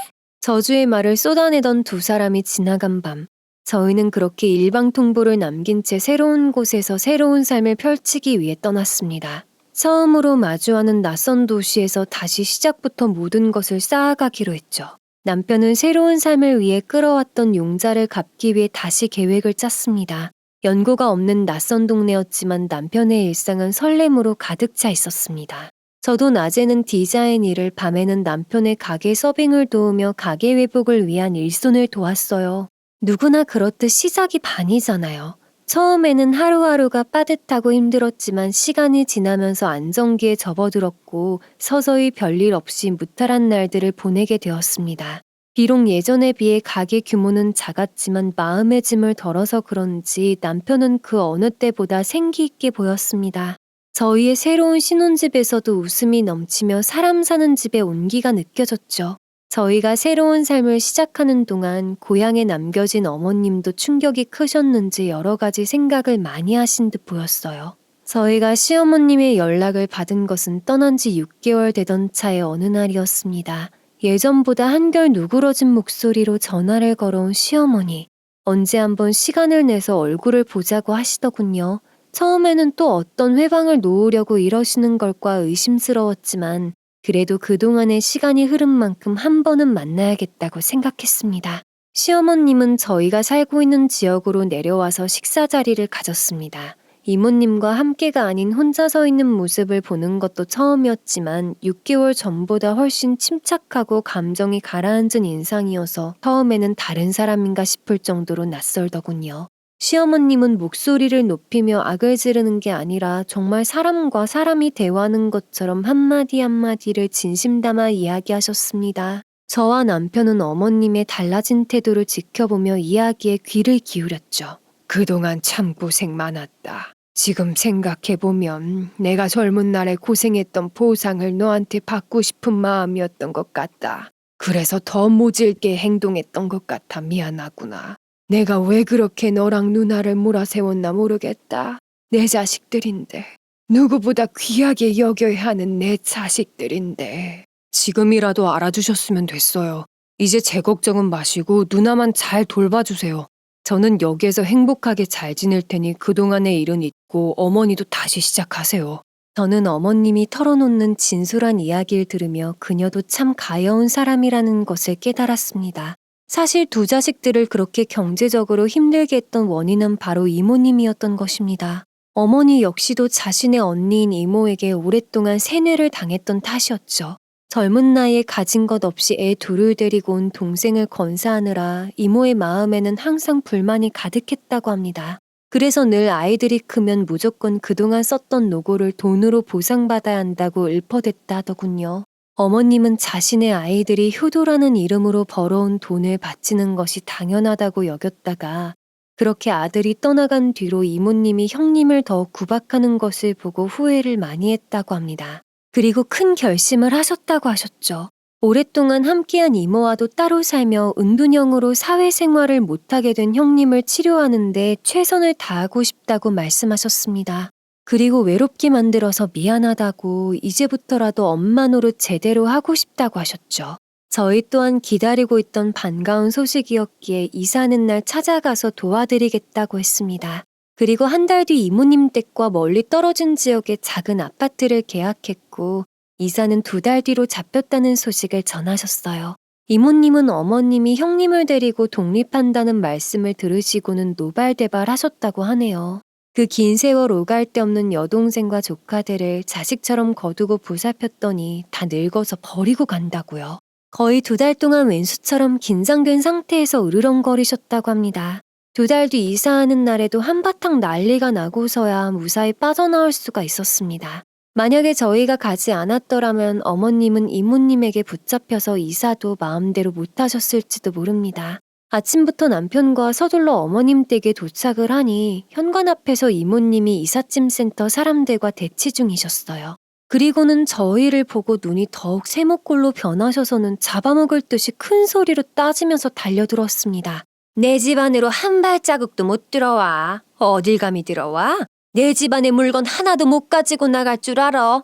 저주의 말을 쏟아내던 두 사람이 지나간 밤, 저희는 그렇게 일방통보를 남긴 채 새로운 곳에서 새로운 삶을 펼치기 위해 떠났습니다. 처음으로 마주하는 낯선 도시에서 다시 시작부터 모든 것을 쌓아가기로 했죠. 남편은 새로운 삶을 위해 끌어왔던 용자를 갚기 위해 다시 계획을 짰습니다. 연고가 없는 낯선 동네였지만 남편의 일상은 설렘으로 가득 차 있었습니다. 저도 낮에는 디자인 일을, 밤에는 남편의 가게 서빙을 도우며 가게 회복을 위한 일손을 도왔어요. 누구나 그렇듯 시작이 반이잖아요. 처음에는 하루하루가 빠듯하고 힘들었지만 시간이 지나면서 안정기에 접어들었고 서서히 별일 없이 무탈한 날들을 보내게 되었습니다. 비록 예전에 비해 가게 규모는 작았지만 마음의 짐을 덜어서 그런지 남편은 그 어느 때보다 생기 있게 보였습니다. 저희의 새로운 신혼집에서도 웃음이 넘치며 사람 사는 집의 온기가 느껴졌죠. 저희가 새로운 삶을 시작하는 동안 고향에 남겨진 어머님도 충격이 크셨는지 여러 가지 생각을 많이 하신 듯 보였어요. 저희가 시어머님의 연락을 받은 것은 떠난 지 6개월 되던 차의 어느 날이었습니다. 예전보다 한결 누그러진 목소리로 전화를 걸어온 시어머니. 언제 한번 시간을 내서 얼굴을 보자고 하시더군요. 처음에는 또 어떤 회방을 놓으려고 이러시는 걸까 의심스러웠지만 그래도 그동안의 시간이 흐른 만큼 한 번은 만나야겠다고 생각했습니다. 시어머님은 저희가 살고 있는 지역으로 내려와서 식사 자리를 가졌습니다. 이모님과 함께가 아닌 혼자 서 있는 모습을 보는 것도 처음이었지만 6개월 전보다 훨씬 침착하고 감정이 가라앉은 인상이어서 처음에는 다른 사람인가 싶을 정도로 낯설더군요. 시어머님은 목소리를 높이며 악을 지르는 게 아니라 정말 사람과 사람이 대화하는 것처럼 한마디 한마디를 진심 담아 이야기하셨습니다. 저와 남편은 어머님의 달라진 태도를 지켜보며 이야기에 귀를 기울였죠. 그동안 참 고생 많았다. 지금 생각해보면 내가 젊은 날에 고생했던 보상을 너한테 받고 싶은 마음이었던 것 같다. 그래서 더 모질게 행동했던 것 같아 미안하구나. 내가 왜 그렇게 너랑 누나를 몰아세웠나 모르겠다. 내 자식들인데. 누구보다 귀하게 여겨야 하는 내 자식들인데. 지금이라도 알아주셨으면 됐어요. 이제 제 걱정은 마시고 누나만 잘 돌봐주세요. 저는 여기에서 행복하게 잘 지낼 테니 그동안의 일은 잊고 어머니도 다시 시작하세요. 저는 어머님이 털어놓는 진솔한 이야기를 들으며 그녀도 참 가여운 사람이라는 것을 깨달았습니다. 사실 두 자식들을 그렇게 경제적으로 힘들게 했던 원인은 바로 이모님이었던 것입니다. 어머니 역시도 자신의 언니인 이모에게 오랫동안 세뇌를 당했던 탓이었죠. 젊은 나이에 가진 것 없이 애 둘을 데리고 온 동생을 건사하느라 이모의 마음에는 항상 불만이 가득했다고 합니다. 그래서 늘 아이들이 크면 무조건 그동안 썼던 노고를 돈으로 보상받아야 한다고 읊어댔다 하더군요. 어머님은 자신의 아이들이 효도라는 이름으로 벌어온 돈을 바치는 것이 당연하다고 여겼다가 그렇게 아들이 떠나간 뒤로 이모님이 형님을 더 구박하는 것을 보고 후회를 많이 했다고 합니다. 그리고 큰 결심을 하셨다고 하셨죠. 오랫동안 함께한 이모와도 따로 살며 은둔형으로 사회생활을 못하게 된 형님을 치료하는데 최선을 다하고 싶다고 말씀하셨습니다. 그리고 외롭게 만들어서 미안하다고 이제부터라도 엄마 노릇 제대로 하고 싶다고 하셨죠. 저희 또한 기다리고 있던 반가운 소식이었기에 이사하는 날 찾아가서 도와드리겠다고 했습니다. 그리고 한 달 뒤 이모님 댁과 멀리 떨어진 지역에 작은 아파트를 계약했고 이사는 2달 뒤로 잡혔다는 소식을 전하셨어요. 이모님은 어머님이 형님을 데리고 독립한다는 말씀을 들으시고는 노발대발하셨다고 하네요. 그 긴 세월 오갈 데 없는 여동생과 조카들을 자식처럼 거두고 보살폈더니 다 늙어서 버리고 간다고요. 거의 2달 동안 왼수처럼 긴장된 상태에서 으르렁거리셨다고 합니다. 2달 뒤 이사하는 날에도 한바탕 난리가 나고서야 무사히 빠져나올 수가 있었습니다. 만약에 저희가 가지 않았더라면 어머님은 이모님에게 붙잡혀서 이사도 마음대로 못하셨을지도 모릅니다. 아침부터 남편과 서둘러 어머님 댁에 도착을 하니 현관 앞에서 이모님이 이삿짐 센터 사람들과 대치 중이셨어요. 그리고는 저희를 보고 눈이 더욱 세모꼴로 변하셔서는 잡아먹을 듯이 큰 소리로 따지면서 달려들었습니다. 내 집 안으로 한 발자국도 못 들어와. 어딜 감히 들어와? 내 집 안에 물건 하나도 못 가지고 나갈 줄 알아.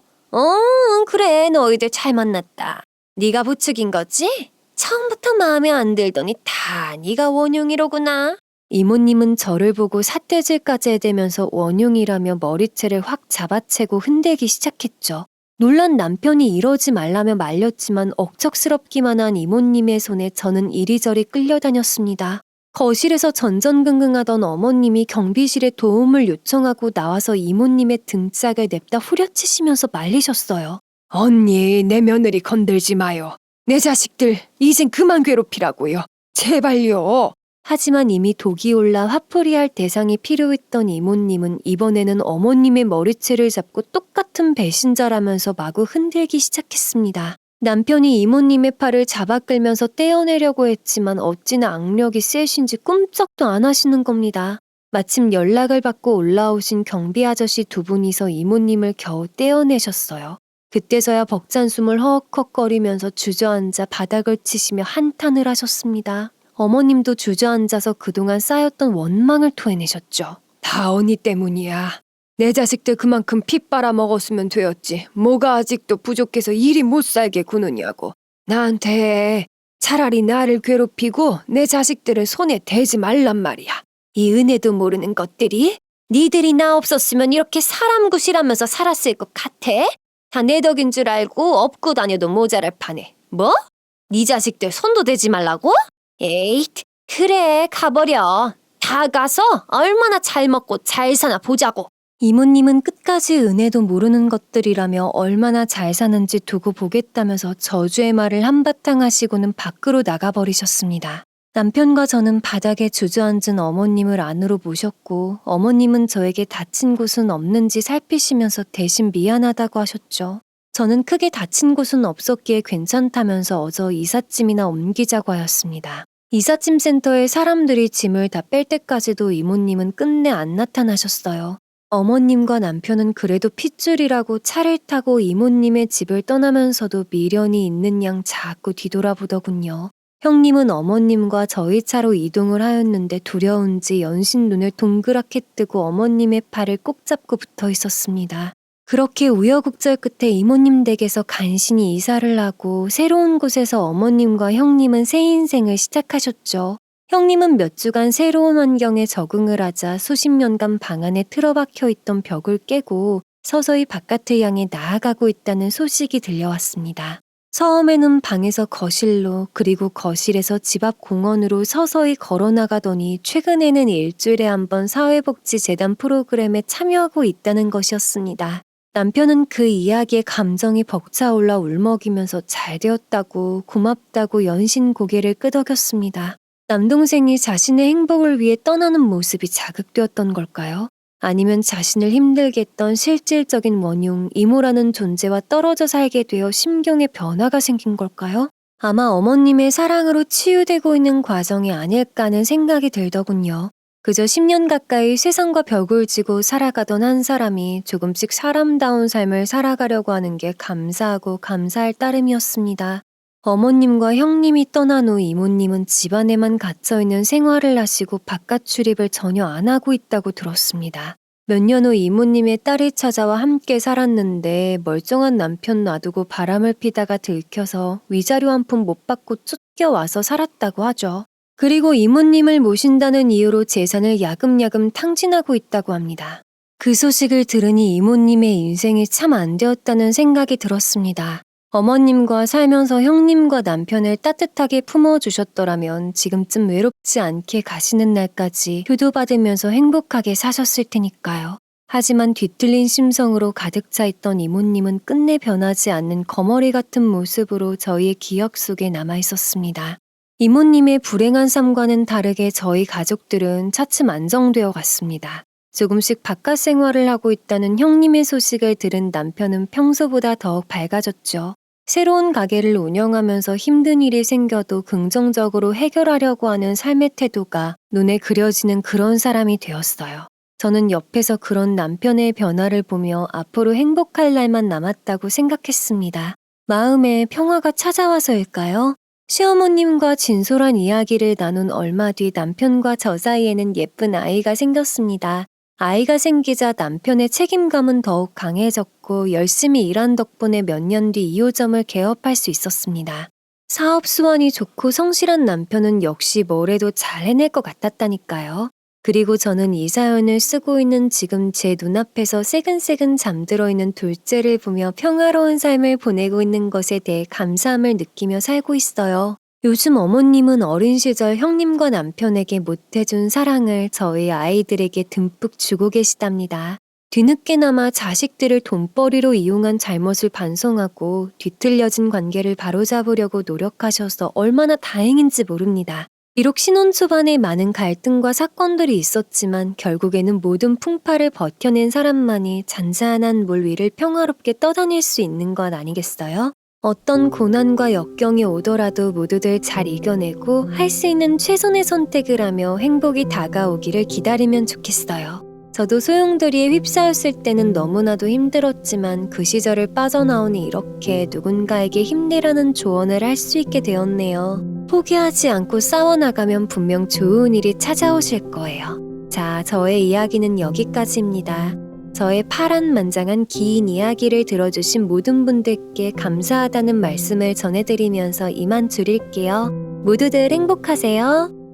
그래, 너희들 잘 만났다. 네가 부추긴 거지? 처음부터 마음에 안 들더니 다 네가 원흉이로구나. 이모님은 저를 보고 삿대질까지 해대면서 원흉이라며 머리채를 확 잡아채고 흔들기 시작했죠. 놀란 남편이 이러지 말라며 말렸지만 억척스럽기만 한 이모님의 손에 저는 이리저리 끌려다녔습니다. 거실에서 전전긍긍하던 어머님이 경비실에 도움을 요청하고 나와서 이모님의 등짝을 냅다 후려치시면서 말리셨어요. 언니, 내 며느리 건들지 마요. 내 자식들 이젠 그만 괴롭히라고요. 제발요. 하지만 이미 독이 올라 화풀이할 대상이 필요했던 이모님은 이번에는 어머님의 머리채를 잡고 똑같은 배신자라면서 마구 흔들기 시작했습니다. 남편이 이모님의 팔을 잡아 끌면서 떼어내려고 했지만 어찌나 악력이 세신지 꼼짝도 안 하시는 겁니다. 마침 연락을 받고 올라오신 경비 아저씨 2분이서 이모님을 겨우 떼어내셨어요. 그때서야 벅찬 숨을 허헉헉거리면서 주저앉아 바닥을 치시며 한탄을 하셨습니다. 어머님도 주저앉아서 그동안 쌓였던 원망을 토해내셨죠. 다 언니 때문이야. 내 자식들 그만큼 피 빨아먹었으면 되었지. 뭐가 아직도 부족해서 일이 못 살게 구느냐고. 나한테 차라리 나를 괴롭히고 내 자식들을 손에 대지 말란 말이야. 이 은혜도 모르는 것들이? 니들이 나 없었으면 이렇게 사람 구실하면서 살았을 것 같아? 다 내 덕인 줄 알고 업고 다녀도 모자랄 판에. 뭐? 네 자식들 손도 대지 말라고? 에잇, 그래, 가버려. 다 가서 얼마나 잘 먹고 잘 사나 보자고. 이모님은 끝까지 은혜도 모르는 것들이라며 얼마나 잘 사는지 두고 보겠다면서 저주의 말을 한바탕 하시고는 밖으로 나가버리셨습니다. 남편과 저는 바닥에 주저앉은 어머님을 안으로 모셨고 어머님은 저에게 다친 곳은 없는지 살피시면서 대신 미안하다고 하셨죠. 저는 크게 다친 곳은 없었기에 괜찮다면서 어서 이삿짐이나 옮기자고 하였습니다. 이삿짐 센터에 사람들이 짐을 다 뺄 때까지도 이모님은 끝내 안 나타나셨어요. 어머님과 남편은 그래도 핏줄이라고 차를 타고 이모님의 집을 떠나면서도 미련이 있는 양 자꾸 뒤돌아보더군요. 형님은 어머님과 저희 차로 이동을 하였는데 두려운지 연신 눈을 동그랗게 뜨고 어머님의 팔을 꼭 잡고 붙어 있었습니다. 그렇게 우여곡절 끝에 이모님 댁에서 간신히 이사를 하고 새로운 곳에서 어머님과 형님은 새 인생을 시작하셨죠. 형님은 몇 주간 새로운 환경에 적응을 하자 수십 년간 방 안에 틀어박혀 있던 벽을 깨고 서서히 바깥을 향해 나아가고 있다는 소식이 들려왔습니다. 처음에는 방에서 거실로 그리고 거실에서 집 앞 공원으로 서서히 걸어나가더니 최근에는 일주일에 한 번 사회복지재단 프로그램에 참여하고 있다는 것이었습니다. 남편은 그 이야기에 감정이 벅차올라 울먹이면서 잘 되었다고 고맙다고 연신 고개를 끄덕였습니다. 남동생이 자신의 행복을 위해 떠나는 모습이 자극되었던 걸까요? 아니면 자신을 힘들게 했던 실질적인 원흉, 이모라는 존재와 떨어져 살게 되어 심경의 변화가 생긴 걸까요? 아마 어머님의 사랑으로 치유되고 있는 과정이 아닐까 하는 생각이 들더군요. 그저 10년 가까이 세상과 벽을 지고 살아가던 한 사람이 조금씩 사람다운 삶을 살아가려고 하는 게 감사하고 감사할 따름이었습니다. 어머님과 형님이 떠난 후 이모님은 집안에만 갇혀있는 생활을 하시고 바깥 출입을 전혀 안 하고 있다고 들었습니다. 몇 년 후 이모님의 딸이 찾아와 함께 살았는데 멀쩡한 남편 놔두고 바람을 피다가 들켜서 위자료 한 푼 못 받고 쫓겨와서 살았다고 하죠. 그리고 이모님을 모신다는 이유로 재산을 야금야금 탕진하고 있다고 합니다. 그 소식을 들으니 이모님의 인생이 참 안 되었다는 생각이 들었습니다. 어머님과 살면서 형님과 남편을 따뜻하게 품어주셨더라면 지금쯤 외롭지 않게 가시는 날까지 효도받으면서 행복하게 사셨을 테니까요. 하지만 뒤틀린 심성으로 가득 차 있던 이모님은 끝내 변하지 않는 거머리 같은 모습으로 저희의 기억 속에 남아 있었습니다. 이모님의 불행한 삶과는 다르게 저희 가족들은 차츰 안정되어 갔습니다. 조금씩 바깥 생활을 하고 있다는 형님의 소식을 들은 남편은 평소보다 더욱 밝아졌죠. 새로운 가게를 운영하면서 힘든 일이 생겨도 긍정적으로 해결하려고 하는 삶의 태도가 눈에 그려지는 그런 사람이 되었어요. 저는 옆에서 그런 남편의 변화를 보며 앞으로 행복할 날만 남았다고 생각했습니다. 마음에 평화가 찾아와서일까요? 시어머님과 진솔한 이야기를 나눈 얼마 뒤 남편과 저 사이에는 예쁜 아이가 생겼습니다. 아이가 생기자 남편의 책임감은 더욱 강해졌고 열심히 일한 덕분에 몇 년 뒤 2호점을 개업할 수 있었습니다. 사업 수완이 좋고 성실한 남편은 역시 뭘 해도 잘 해낼 것 같았다니까요. 그리고 저는 이 사연을 쓰고 있는 지금 제 눈앞에서 새근새근 잠들어 있는 둘째를 보며 평화로운 삶을 보내고 있는 것에 대해 감사함을 느끼며 살고 있어요. 요즘 어머님은 어린 시절 형님과 남편에게 못해준 사랑을 저희 아이들에게 듬뿍 주고 계시답니다. 뒤늦게나마 자식들을 돈벌이로 이용한 잘못을 반성하고 뒤틀려진 관계를 바로잡으려고 노력하셔서 얼마나 다행인지 모릅니다. 비록 신혼 초반에 많은 갈등과 사건들이 있었지만 결국에는 모든 풍파를 버텨낸 사람만이 잔잔한 물 위를 평화롭게 떠다닐 수 있는 것 아니겠어요? 어떤 고난과 역경이 오더라도 모두들 잘 이겨내고 할 수 있는 최선의 선택을 하며 행복이 다가오기를 기다리면 좋겠어요. 저도 소용돌이에 휩싸였을 때는 너무나도 힘들었지만 그 시절을 빠져나오니 이렇게 누군가에게 힘내라는 조언을 할 수 있게 되었네요. 포기하지 않고 싸워나가면 분명 좋은 일이 찾아오실 거예요. 자, 저의 이야기는 여기까지입니다. 저의 파란만장한 긴 이야기를 들어주신 모든 분들께 감사하다는 말씀을 전해드리면서 이만 줄일게요. 모두들 행복하세요.